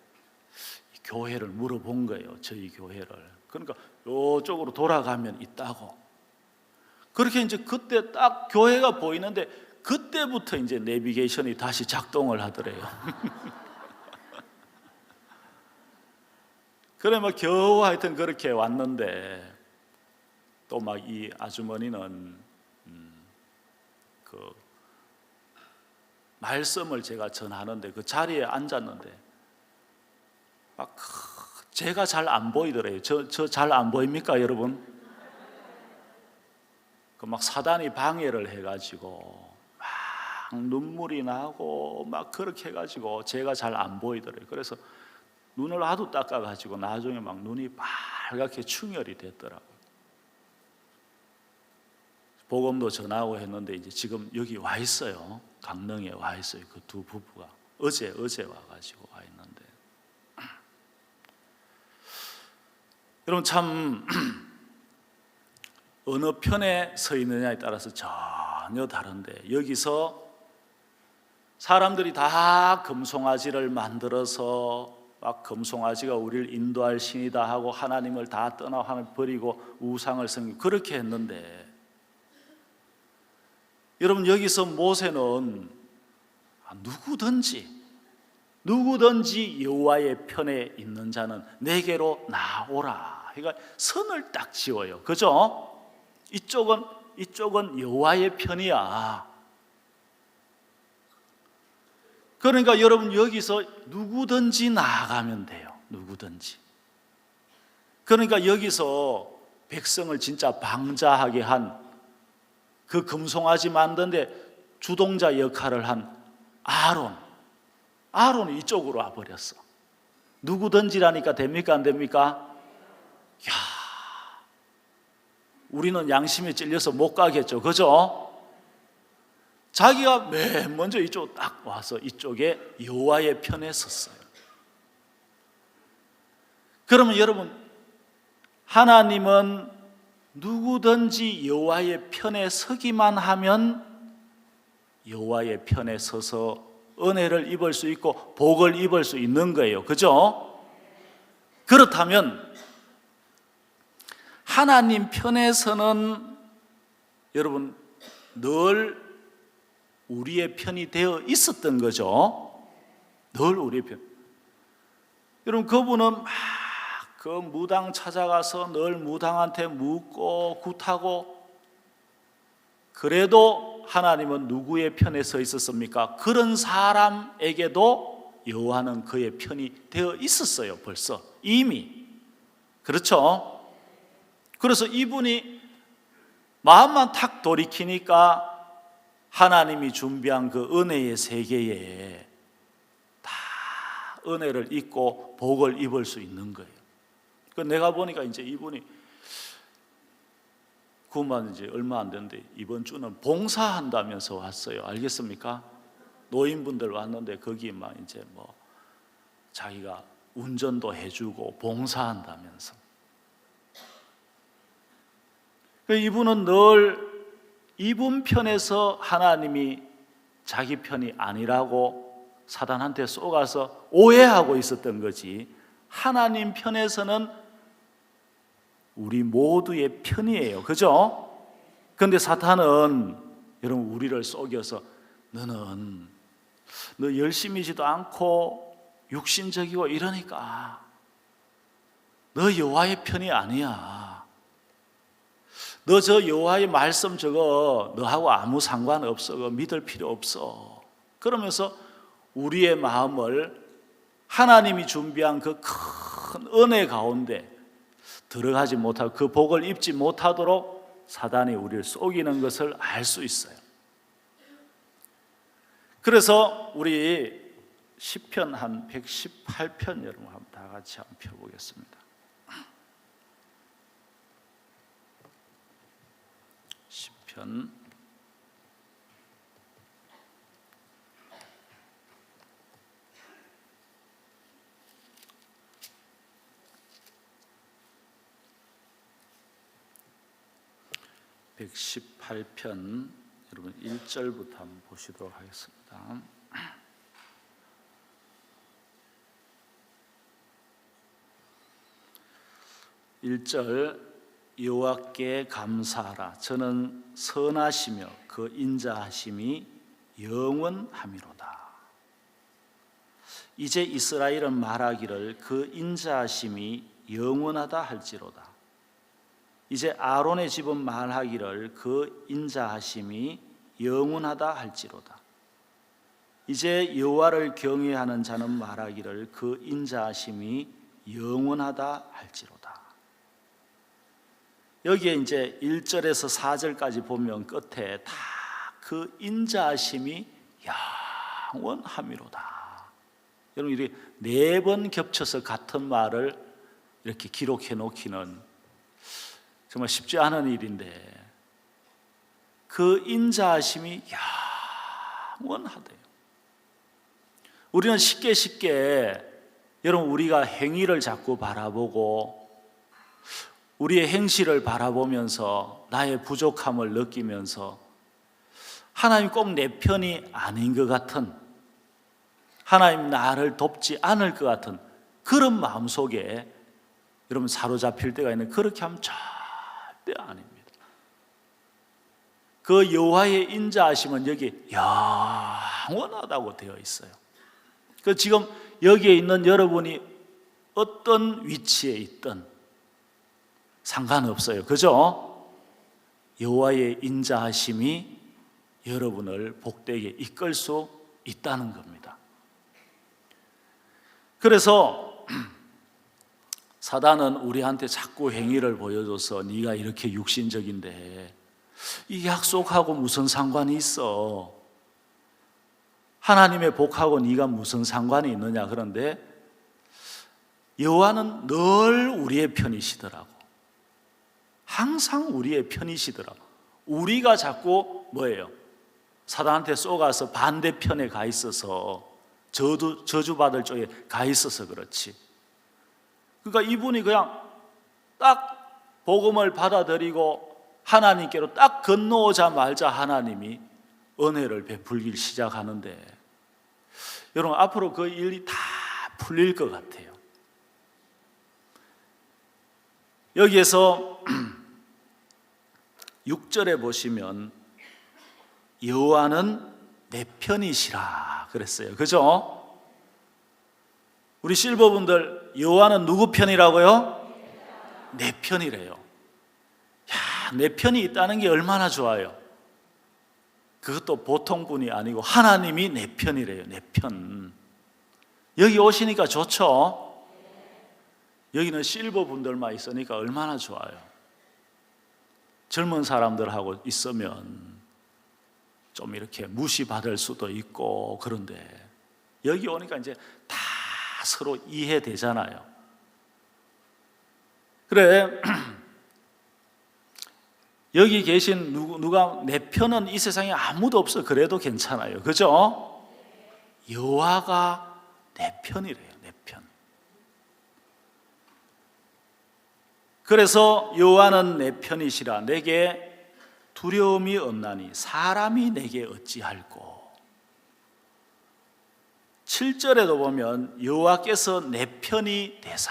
교회를 물어본 거예요. 저희 교회를. 그러니까 이쪽으로 돌아가면 있다고. 그렇게 이제 그때 딱 교회가 보이는데 그때부터 이제 내비게이션이 다시 작동을 하더래요. 그래 막 겨우 하여튼 그렇게 왔는데, 또 막 이 아주머니는 그 말씀을 제가 전하는데 그 자리에 앉았는데 막 제가 잘 안 보이더래요. 저 잘 안 보입니까, 여러분? 그 막 사단이 방해를 해가지고 막 눈물이 나고 막 그렇게 해가지고 제가 잘 안 보이더래요. 그래서 눈을 하도 닦아가지고 나중에 막 눈이 빨갛게 충혈이 됐더라고요. 복음도 전하고 했는데 이제 지금 여기 와 있어요. 강릉에 와 있어요. 그 두 부부가 어제 와가지고 와 있는데, 여러분 참 어느 편에 서 있느냐에 따라서 전혀 다른데, 여기서 사람들이 다 금송아지를 만들어서 막 금송아지가 우리를 인도할 신이다 하고 하나님을 다 떠나 하나님 버리고 우상을 섬기고 그렇게 했는데, 여러분 여기서 모세는 누구든지 여호와의 편에 있는 자는 내게로 나오라. 그러니까 선을 딱 지어요. 그죠? 이쪽은 여호와의 편이야. 그러니까 여러분 여기서 누구든지 나아가면 돼요. 누구든지. 그러니까 여기서 백성을 진짜 방자하게 한 그 금송아지 만드는데 주동자 역할을 한 아론이 이쪽으로 와버렸어. 누구든지라니까 됩니까 안 됩니까? 야, 우리는 양심에 찔려서 못 가겠죠. 그죠? 자기가 맨 먼저 이쪽 딱 와서 이쪽에 여호와의 편에 섰어요. 그러면 여러분, 하나님은 누구든지 여호와의 편에 서기만 하면 여호와의 편에 서서 은혜를 입을 수 있고 복을 입을 수 있는 거예요. 그죠? 그렇다면 하나님 편에서는 여러분 늘 우리의 편이 되어 있었던 거죠. 늘 우리의 편. 여러분 그분은 막 그 무당 찾아가서 늘 무당한테 묻고 굿하고, 그래도 하나님은 누구의 편에 서 있었습니까? 그런 사람에게도 여호와는 그의 편이 되어 있었어요. 벌써 이미. 그렇죠? 그래서 이분이 마음만 탁 돌이키니까 하나님이 준비한 그 은혜의 세계에 다 은혜를 입고 복을 입을 수 있는 거예요. 그 내가 보니까 이제 이분이 구만 이제 얼마 안 됐는데 이번 주는 봉사한다면서 왔어요. 알겠습니까? 노인분들 왔는데 거기 막 이제 뭐 자기가 운전도 해주고 봉사한다면서. 이분은 늘 이분 편에서 하나님이 자기 편이 아니라고 사단한테 쏘가서 오해하고 있었던 거지, 하나님 편에서는 우리 모두의 편이에요. 그죠? 그런데 사탄은 여러분 우리를 속여서 너는 너 열심히지도 않고 육신적이고 이러니까 너 여호와의 편이 아니야. 너 저 여호와의 말씀 저거 너하고 아무 상관없어. 그거 믿을 필요 없어. 그러면서 우리의 마음을 하나님이 준비한 그 큰 은혜 가운데 들어가지 못하고 그 복을 입지 못하도록 사단이 우리를 속이는 것을 알 수 있어요. 그래서 우리 시편 한 118편 여러분 한번 다 같이 한번 펴보겠습니다. 시편 118편 여러분 1절부터 한번 보시도록 하겠습니다. 1절 여호와께 감사하라. 저는 선하시며 그 인자하심이 영원함이로다. 이제 이스라엘은 말하기를 그 인자하심이 영원하다 할지로다. 이제 아론의 집은 말하기를 그 인자하심이 영원하다 할지로다. 이제 여호와를 경외하는 자는 말하기를 그 인자하심이 영원하다 할지로다. 여기에 이제 1절에서 4절까지 보면 끝에 다 그 인자하심이 영원함이로다. 여러분 이렇게 4번 겹쳐서 같은 말을 이렇게 기록해 놓기는 정말 쉽지 않은 일인데 그 인자하심이 영원하대요. 우리는 쉽게 여러분 우리가 행위를 자꾸 바라보고 우리의 행실을 바라보면서 나의 부족함을 느끼면서 하나님 꼭 내 편이 아닌 것 같은, 하나님 나를 돕지 않을 것 같은 그런 마음속에 여러분 사로잡힐 때가 있는데 그렇게 하면 절대 아닙니다. 그 여호와의 인자하심은 여기 영원하다고 되어 있어요. 그 지금 여기에 있는 여러분이 어떤 위치에 있든 상관없어요. 그죠? 여호와의 인자하심이 여러분을 복되게 이끌 수 있다는 겁니다. 그래서 사단은 우리한테 자꾸 행위를 보여줘서 네가 이렇게 육신적인데 이 약속하고 무슨 상관이 있어? 하나님의 복하고 네가 무슨 상관이 있느냐? 그런데 여호와는 늘 우리의 편이시더라고. 항상 우리의 편이시더라고. 우리가 자꾸 뭐예요? 사단한테 쏘가서 반대편에 가 있어서 저주받을 쪽에 가 있어서 그렇지. 그러니까 이분이 그냥 딱 복음을 받아들이고 하나님께로 딱 건너오자마자 하나님이 은혜를 베풀기 시작하는데 여러분 앞으로 그 일이 다 풀릴 것 같아요. 여기에서 6절에 보시면 여호와는 내 편이시라 그랬어요. 그죠? 우리 실버분들 여호와는 누구 편이라고요? 내 편이래요. 야, 내 편이 있다는 게 얼마나 좋아요. 그것도 보통 분이 아니고 하나님이 내 편이래요. 내 편. 여기 오시니까 좋죠? 여기는 실버분들만 있으니까 얼마나 좋아요. 젊은 사람들하고 있으면 좀 이렇게 무시받을 수도 있고 그런데 여기 오니까 이제 다 서로 이해되잖아요. 그래, 여기 계신 누가 내 편은 이 세상에 아무도 없어 그래도 괜찮아요. 그죠? 여호와가 내 편이래요. 내 편. 그래서 여호와는 내 편이시라 내게 두려움이 없나니 사람이 내게 어찌할꼬. 7절에도 보면 여호와께서 내 편이 되사.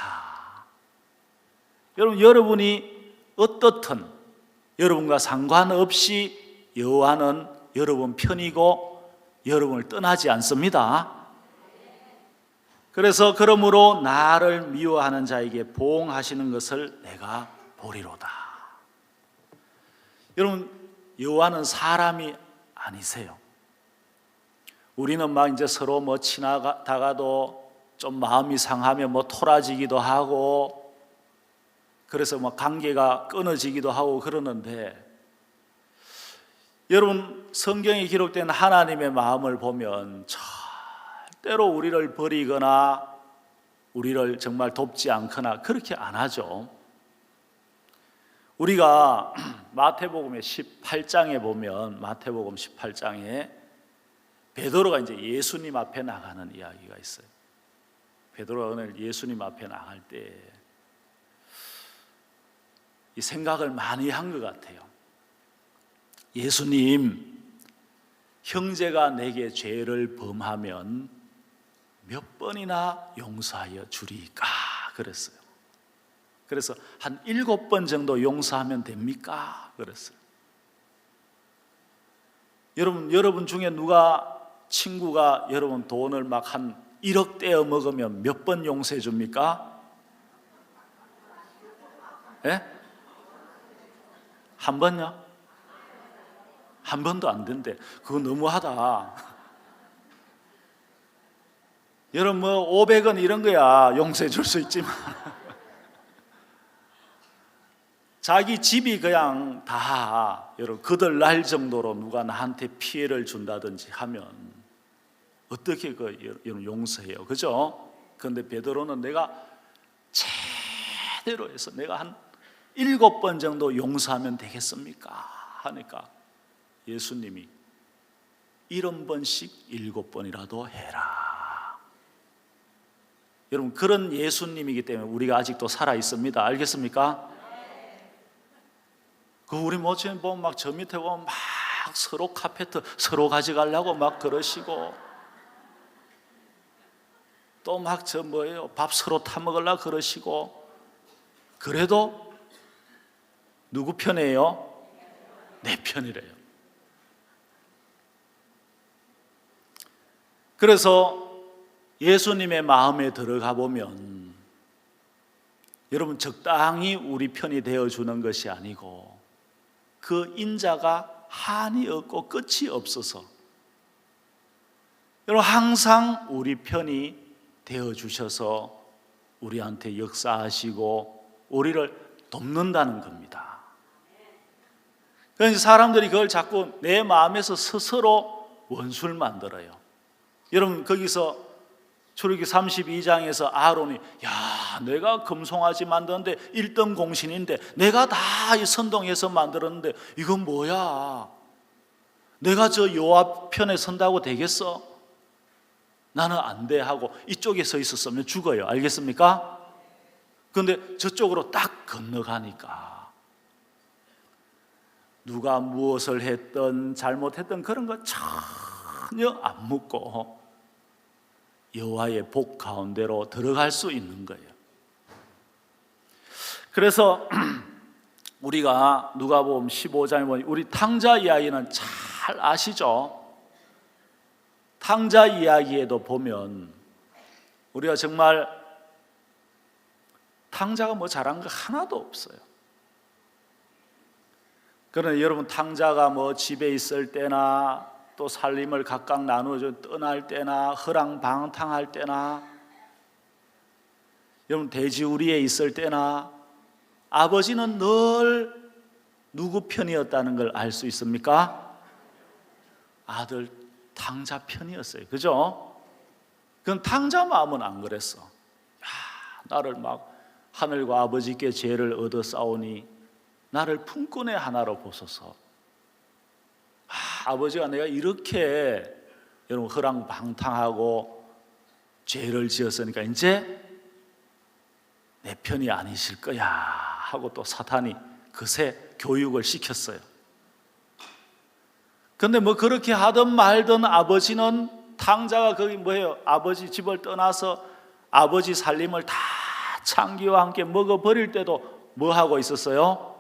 여러분이 어떻든 여러분과 상관없이 여호와는 여러분 편이고 여러분을 떠나지 않습니다. 그래서 그러므로 나를 미워하는 자에게 보응하시는 것을 내가 보리로다. 여러분, 여호와는 사람이 아니세요. 우리는 막 이제 서로 뭐 지나다가도 좀 마음이 상하면 뭐 토라지기도 하고 그래서 뭐 관계가 끊어지기도 하고 그러는데 여러분 성경에 기록된 하나님의 마음을 보면 절대로 우리를 버리거나 우리를 정말 돕지 않거나 그렇게 안 하죠. 우리가 마태복음의 18장에 보면 마태복음 18장에 베드로가 이제 예수님 앞에 나가는 이야기가 있어요. 베드로가 오늘 예수님 앞에 나갈 때 이 생각을 많이 한 것 같아요. 예수님, 형제가 내게 죄를 범하면 몇 번이나 용서하여 주리까? 그랬어요. 그래서 한 7번 정도 용서하면 됩니까? 그랬어요. 여러분 중에 누가 친구가 여러분 돈을 막 한 1억 떼어 먹으면 몇 번 용서해 줍니까? 예? 한 번요? 한 번도 안 된대. 그거 너무하다. 여러분 뭐 500원 이런 거야 용서해 줄 수 있지만 자기 집이 그냥 다 여러분 그들 날 정도로 누가 나한테 피해를 준다든지 하면 어떻게 여러분 용서해요? 그죠? 그런데 베드로는 내가 제대로 해서 내가 한 7번 정도 용서하면 되겠습니까? 하니까 예수님이 70번씩 7번이라도 해라. 여러분 그런 예수님이기 때문에 우리가 아직도 살아 있습니다. 알겠습니까? 그 우리 모처럼 보면 막 저 밑에 보면 막 서로 카페트 서로 가져가려고 막 그러시고 또 막 저 뭐예요 밥 서로 타 먹으려고 그러시고 그래도 누구 편이에요? 내 편이래요. 그래서 예수님의 마음에 들어가 보면 여러분 적당히 우리 편이 되어주는 것이 아니고 그 인자가 한이 없고 끝이 없어서 여러분 항상 우리 편이 되어주셔서 우리한테 역사하시고 우리를 돕는다는 겁니다. 그래서 사람들이 그걸 자꾸 내 마음에서 스스로 원수를 만들어요. 여러분 거기서 출애굽기 32장에서 아론이 야 내가 금송아지 만드는데 1등 공신인데 내가 다 이 선동해서 만들었는데 이건 뭐야? 내가 저 여호와 편에 선다고 되겠어? 나는 안 돼 하고 이쪽에 서 있었으면 죽어요. 알겠습니까? 그런데 저쪽으로 딱 건너가니까 누가 무엇을 했든 잘못했든 그런 거 전혀 안 묻고 여호와의 복 가운데로 들어갈 수 있는 거예요. 그래서 우리가 누가복음 15장에 보면 우리 탕자 이야기는 잘 아시죠? 탕자 이야기에도 보면 우리가 정말 탕자가 뭐 잘한 거 하나도 없어요. 그러나 여러분, 탕자가 뭐 집에 있을 때나 또 살림을 각각 나누어져 떠날 때나 허랑방탕할 때나 여러분 돼지우리에 있을 때나 아버지는 늘 누구 편이었다는 걸 알 수 있습니까? 아들 탕자 편이었어요. 그죠? 그건 탕자 마음은 안 그랬어. 야, 나를 막 하늘과 아버지께 죄를 얻어 싸우니 나를 품꾼의 하나로 보소서. 아버지가 내가 이렇게 여러분 허랑방탕하고 죄를 지었으니까 이제 내 편이 아니실 거야 하고 또 사탄이 그새 교육을 시켰어요. 근데 뭐 그렇게 하든 말든 아버지는 탕자가 거기 뭐예요? 아버지 집을 떠나서 아버지 살림을 다 창기와 함께 먹어버릴 때도 뭐 하고 있었어요?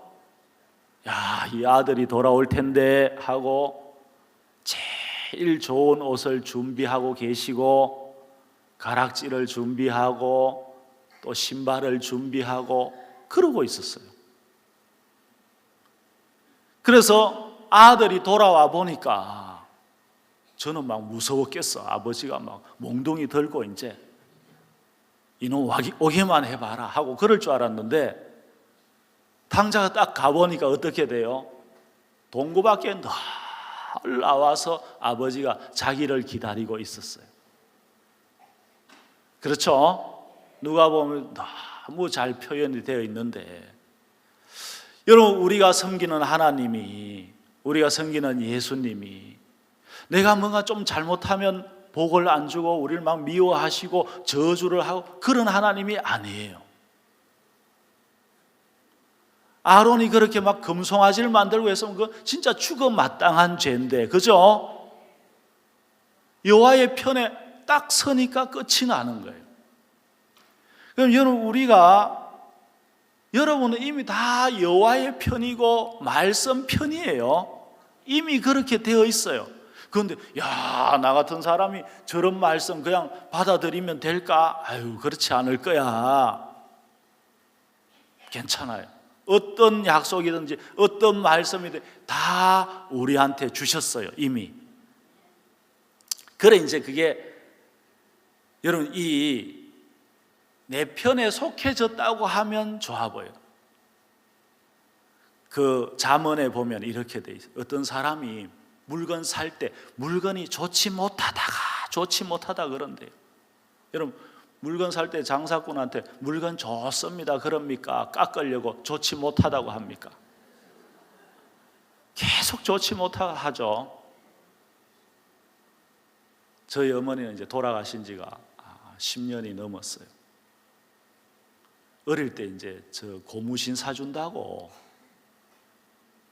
야, 이 아들이 돌아올 텐데 하고 제일 좋은 옷을 준비하고 계시고 가락지를 준비하고 또 신발을 준비하고 그러고 있었어요. 그래서 아들이 돌아와 보니까 저는 막 무서웠겠어. 아버지가 막 몽둥이 들고 이제 이놈 오기만 해봐라 하고 그럴 줄 알았는데 탕자가 딱 가보니까 어떻게 돼요? 동구 밖에 늘 나와서 아버지가 자기를 기다리고 있었어요. 그렇죠? 누가 보면 너무 잘 표현이 되어 있는데 여러분, 우리가 섬기는 하나님이, 우리가 섬기는 예수님이 내가 뭔가 좀 잘못하면 복을 안 주고 우리를 막 미워하시고 저주를 하고 그런 하나님이 아니에요. 아론이 그렇게 막 금송아지를 만들고 했으면 그건 진짜 죽어 마땅한 죄인데, 그죠? 여호와의 편에 딱 서니까 끝이 나는 거예요. 그럼 여러분은 이미 다 여호와의 편이고 말씀 편이에요. 이미 그렇게 되어 있어요. 그런데 야, 나 같은 사람이 저런 말씀 그냥 받아들이면 될까? 아유, 그렇지 않을 거야. 괜찮아요. 어떤 약속이든지 어떤 말씀이든 다 우리한테 주셨어요, 이미. 그래, 이제 그게 여러분 이 내 편에 속해졌다고 하면 좋아 보여요. 그 잠언에 보면 이렇게 돼 있어요. 어떤 사람이 물건 살 때 물건이 좋지 못하다 그런데요. 여러분, 물건 살 때 장사꾼한테 물건 좋습니다 그럽니까? 깎으려고 좋지 못하다고 합니까? 계속 좋지 못하다 하죠. 저희 어머니는 이제 돌아가신 지가 10년이 넘었어요. 어릴 때 이제 저 고무신 사준다고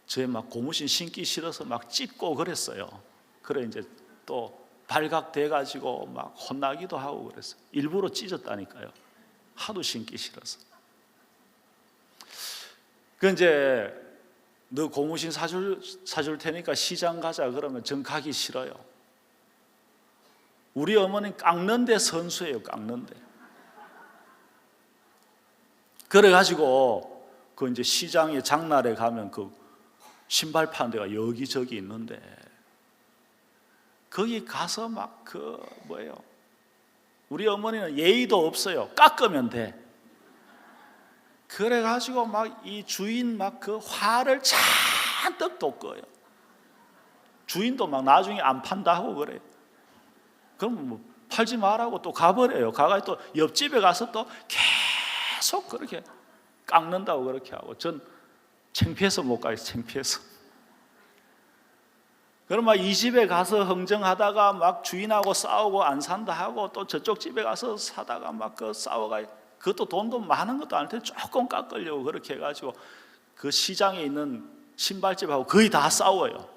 저희 막 고무신 신기 싫어서 막 찢고 그랬어요. 그래 이제 또 발각돼 가지고 막 혼나기도 하고 그랬어요. 일부러 찢었다니까요. 하도 신기 싫어서. 그 이제 너 고무신 사줄 테니까 시장 가자 그러면 전 가기 싫어요. 우리 어머니는 깎는데 선수예요. 깎는데. 그래가지고 그 이제 시장에 장날에 가면 그 신발 파는 데가 여기저기 있는데 거기 가서 막 그 뭐예요? 우리 어머니는 예의도 없어요. 깎으면 돼. 그래가지고 막 이 주인 막 그 화를 잔뜩 돋궈요. 주인도 막 나중에 안 판다 하고 그래요. 그럼 뭐 팔지 말라고 또 가버려요. 가가지고 또 옆집에 가서 또 계속 그렇게 깎는다고 그렇게 하고 전 창피해서 못 가겠어요. 창피해서. 그럼 막 이 집에 가서 흥정하다가 막 주인하고 싸우고 안 산다 하고 또 저쪽 집에 가서 사다가 막 그 싸워가 그것도 돈도 많은 것도 아닐 텐데 조금 깎으려고 그렇게 해가지고 그 시장에 있는 신발집하고 거의 다 싸워요.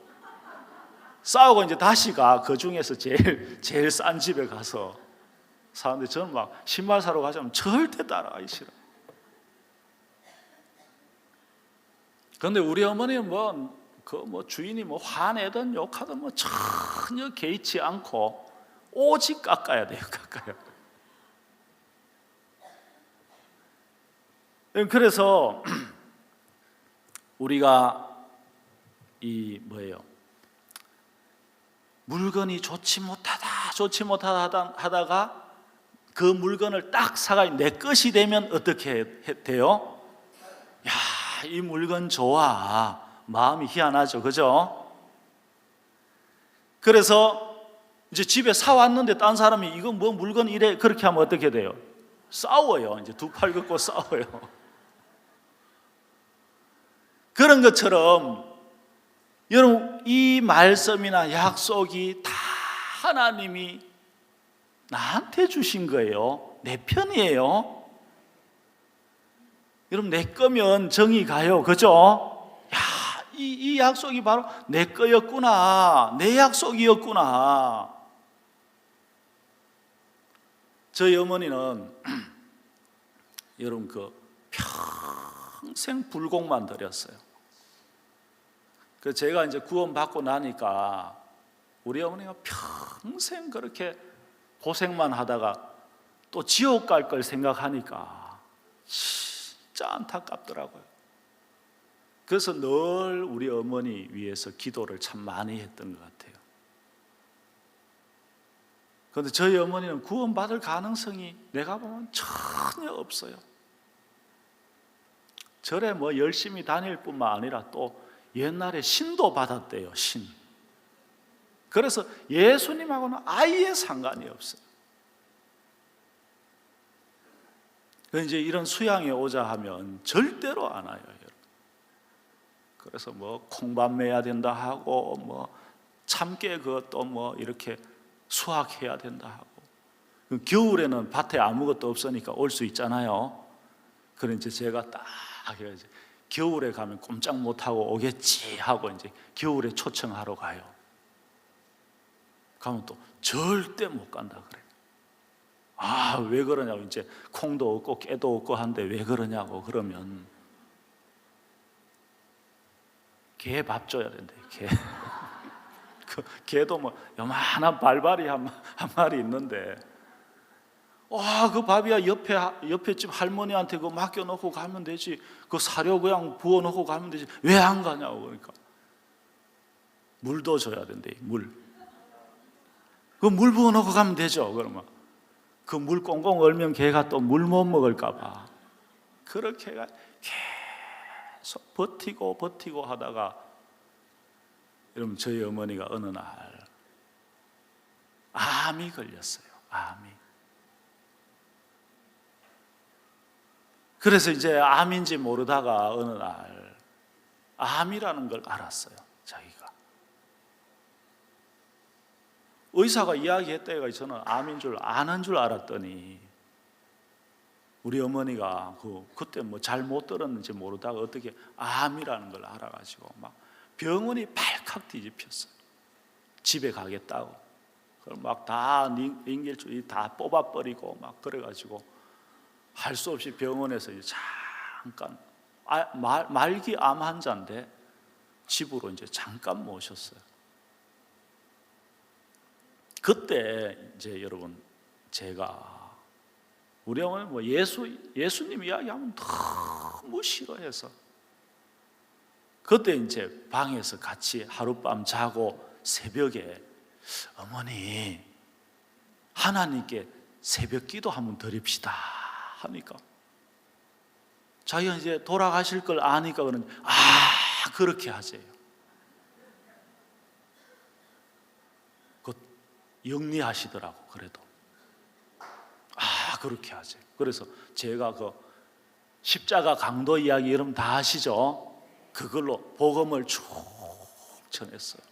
싸우고 이제 다시 그 중에서 제일 싼 집에 가서 사는데 저는 막 신발 사러 가자면 절대 따라가기 싫어. 그런데 우리 어머니는 주인이 화내든 욕하든 전혀 개의치 않고 오직 깎아야 돼요. 깎아요. 그래서 우리가 물건이 좋지 못하다 하다가 그 물건을 딱 사가 내 것이 되면 어떻게 돼요? 야, 이 물건 좋아. 마음이 희한하죠, 그죠? 그래서 이제 집에 사왔는데 딴 사람이 이거 물건 이래 그렇게 하면 어떻게 돼요? 싸워요. 이제 두 팔 긋고 싸워요. 그런 것처럼 여러분, 이 말씀이나 약속이 다 하나님이 나한테 주신 거예요. 내 편이에요. 여러분, 내 거면 정이 가요. 그죠? 야, 이 약속이 바로 내 거였구나. 내 약속이었구나. 저희 어머니는 여러분 평생 불공만 드렸어요. 제가 이제 구원받고 나니까 우리 어머니가 평생 그렇게 고생만 하다가 또 지옥 갈 걸 생각하니까 진짜 안타깝더라고요. 그래서 늘 우리 어머니 위해서 기도를 참 많이 했던 것 같아요. 그런데 저희 어머니는 구원받을 가능성이 내가 보면 전혀 없어요. 절에 열심히 다닐 뿐만 아니라 또 옛날에 신도 받았대요. 신. 그래서 예수님하고는 아예 상관이 없어요. 이제 이런 수양에 오자 하면 절대로 안 와요, 여러분. 그래서 콩밥 매야 된다 하고 참깨 그것도 이렇게 수확해야 된다 하고, 겨울에는 밭에 아무것도 없으니까 올 수 있잖아요. 그래 이제 제가 딱 해야지. 겨울에 가면 꼼짝 못하고 오겠지 하고 이제 겨울에 초청하러 가요. 가면 또 절대 못 간다 그래요. 왜 그러냐고, 이제 콩도 없고 깨도 없고 한데 왜 그러냐고. 그러면 개 밥 줘야 된대요. 개. 개도 요만한 발발이 한 마리 있는데, 그 밥이야 옆에 집 할머니한테 그거 맡겨놓고 가면 되지. 그 사료 그냥 부어놓고 가면 되지. 왜 안 가냐고. 그러니까 물도 줘야 된대. 물 부어놓고 가면 되죠. 그러면 그 물 꽁꽁 얼면 개가 또 물 못 먹을까 봐 그렇게 계속 버티고 하다가, 여러분, 저희 어머니가 어느 날 암이 걸렸어요. 암이. 그래서 이제 암인지 모르다가 어느 날 암이라는 걸 알았어요. 자기가. 의사가 이야기했대요. 저는 암인 줄 아는 줄 알았더니 우리 어머니가 그때 잘 못 들었는지 모르다가 어떻게 암이라는 걸 알아가지고 막 병원이 발칵 뒤집혔어요. 집에 가겠다고. 그럼 다 링겔줄이 다 뽑아버리고 막 그래가지고 할 수 없이 병원에서 이제 잠깐, 말기 암 환자인데 집으로 이제 잠깐 모셨어요. 그때 이제 여러분, 제가 우리 어머니 예수님 이야기하면 너무 싫어해서 그때 이제 방에서 같이 하룻밤 자고 새벽에 어머니 하나님께 새벽 기도 한번 드립시다 하니까, 자기가 이제 돌아가실 걸 아니까 그러는데 그렇게 하세요. 영리하시더라고. 그래도 그렇게 하세요. 그래서 제가 십자가 강도 이야기 여러분 다 아시죠? 그걸로 복음을 쭉 전했어요.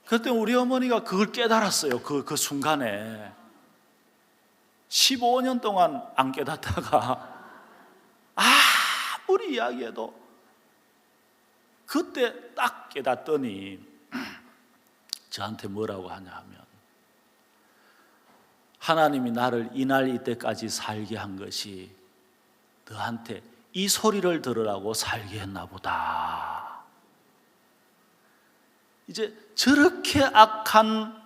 그때 우리 어머니가 그걸 깨달았어요. 그 순간에 15년 동안 안 깨닫다가 아무리 이야기해도 그때 딱 깨닫더니 저한테 뭐라고 하냐 하면, 하나님이 나를 이날 이때까지 살게 한 것이 너한테 이 소리를 들으라고 살게 했나 보다. 이제 저렇게 악한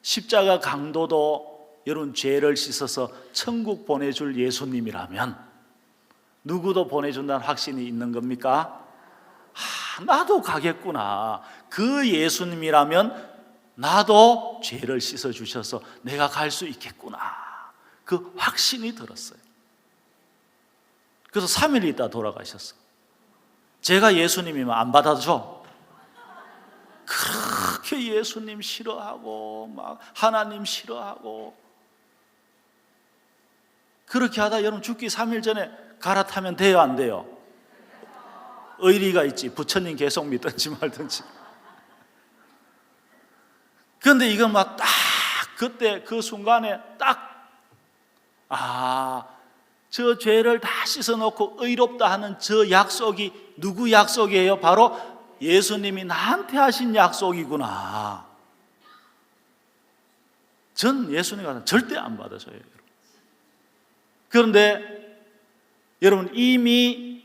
십자가 강도도 여러분 죄를 씻어서 천국 보내줄 예수님이라면 누구도 보내준다는 확신이 있는 겁니까? 나도 가겠구나. 그 예수님이라면 나도 죄를 씻어주셔서 내가 갈 수 있겠구나. 그 확신이 들었어요. 그래서 3일 있다 돌아가셨어. 제가 예수님이면 안 받아줘. 그렇게 예수님 싫어하고 막 하나님 싫어하고 그렇게 하다 여러분 죽기 3일 전에 갈아타면 돼요, 안 돼요? 의리가 있지. 부처님 계속 믿든지 말든지. 그런데 이건 막 딱 그때 그 순간에 딱 저 죄를 다 씻어놓고 의롭다 하는 저 약속이 누구 약속이에요? 바로 예수님이 나한테 하신 약속이구나. 전 예수님과는 절대 안 받아줘요. 그런데 여러분 이미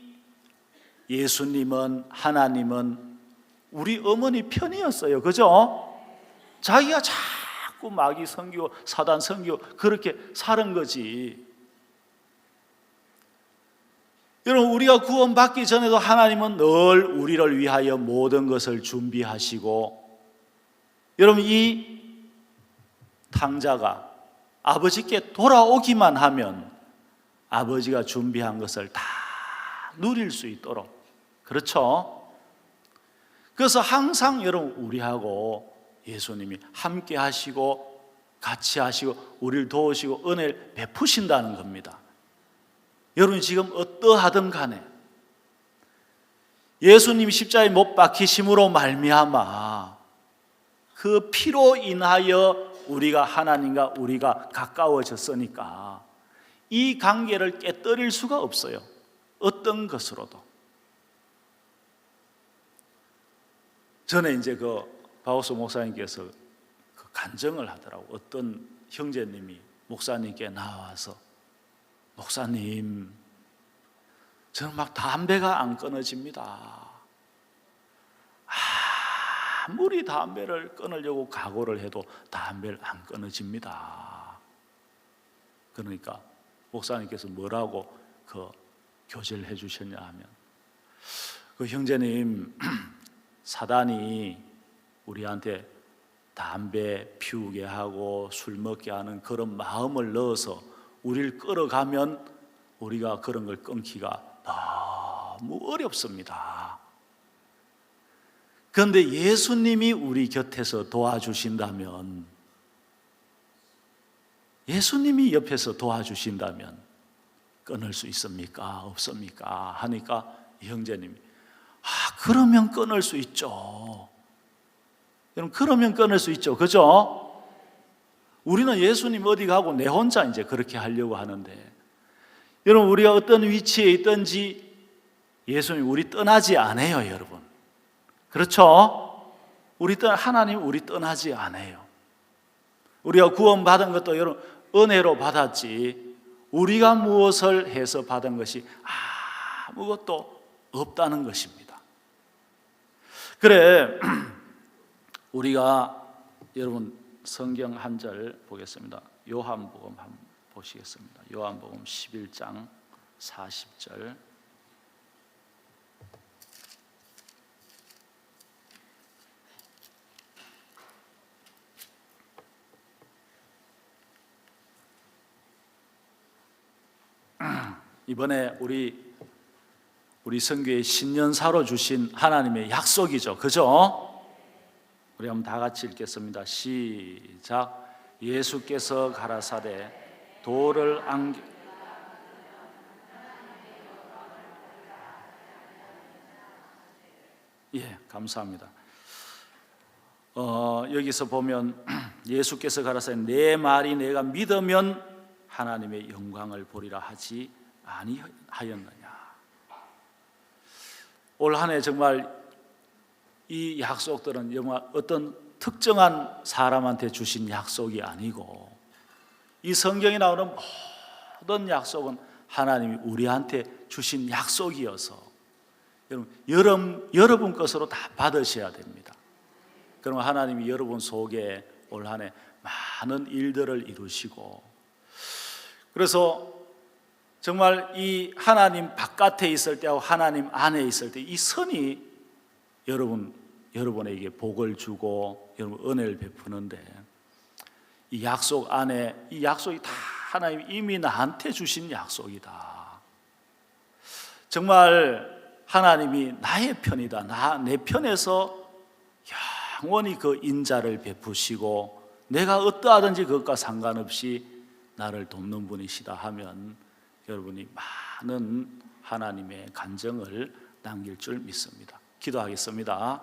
예수님은 하나님은 우리 어머니 편이었어요. 그죠? 자기가 자꾸 마귀 섬기고 사단 섬기고 그렇게 사는 거지. 여러분 우리가 구원받기 전에도 하나님은 늘 우리를 위하여 모든 것을 준비하시고 여러분 이 탕자가 아버지께 돌아오기만 하면 아버지가 준비한 것을 다 누릴 수 있도록 그렇죠? 그래서 항상 여러분 우리하고 예수님이 함께 하시고 같이 하시고 우리를 도우시고 은혜를 베푸신다는 겁니다. 여러분 지금 어떠하든 간에 예수님 십자가에 못 박히심으로 말미암아 그 피로 인하여 우리가 하나님과 우리가 가까워졌으니까 이 관계를 깨뜨릴 수가 없어요. 어떤 것으로도. 전에 이제 그 바오스 목사님께서 그 간증을 하더라고. 어떤 형제님이 목사님께 나와서 목사님, 저는 막 담배가 안 끊어집니다. 아무리 담배를 끊으려고 각오를 해도 담배를 안 끊어집니다. 그러니까 목사님께서 뭐라고 그 교제를 해주셨냐 하면 그 형제님 사단이 우리한테 담배 피우게 하고 술 먹게 하는 그런 마음을 넣어서 우리를 끌어가면 우리가 그런 걸 끊기가 너무 어렵습니다. 그런데 예수님이 우리 곁에서 도와주신다면 예수님이 옆에서 도와주신다면 끊을 수 있습니까? 없습니까? 하니까 형제님이 그러면 끊을 수 있죠. 여러분 그러면 끊을 수 있죠. 그죠? 우리는 예수님 어디 가고 내 혼자 이제 그렇게 하려고 하는데 여러분 우리가 어떤 위치에 있든지 예수님 우리 떠나지 않아요, 여러분. 그렇죠? 하나님 우리 떠나지 않아요. 우리가 구원받은 것도 여러분 은혜로 받았지 우리가 무엇을 해서 받은 것이 아무것도 없다는 것입니다. 그래 우리가 여러분 성경 한 절 보겠습니다. 요한복음 한번 보시겠습니다. 요한복음 11장 40절. 이번에 우리 선교의 신년사로 주신 하나님의 약속이죠. 그죠? 우리 한번 다 같이 읽겠습니다. 시작. 예수께서 가라사대 돌을 안겨 감사합니다. 여기서 보면 예수께서 가라사대 내 말이 내가 믿으면 하나님의 영광을 보리라 하지 아니하였느냐. 올 한 해 정말 이 약속들은 정말 어떤 특정한 사람한테 주신 약속이 아니고 이 성경에 나오는 모든 약속은 하나님이 우리한테 주신 약속이어서 여러분 것으로 다 받으셔야 됩니다. 그러면 하나님이 여러분 속에 올 한 해 많은 일들을 이루시고, 그래서 정말 이 하나님 바깥에 있을 때하고 하나님 안에 있을 때 이 선이 여러분에게 복을 주고 여러분 은혜를 베푸는데, 이 약속 안에 이 약속이 다 하나님이 이미 나한테 주신 약속이다. 정말 하나님이 나의 편이다. 내 편에서 영원히 그 인자를 베푸시고 내가 어떠하든지 그것과 상관없이 나를 돕는 분이시다 하면 여러분이 많은 하나님의 간정을 남길 줄 믿습니다. 기도하겠습니다.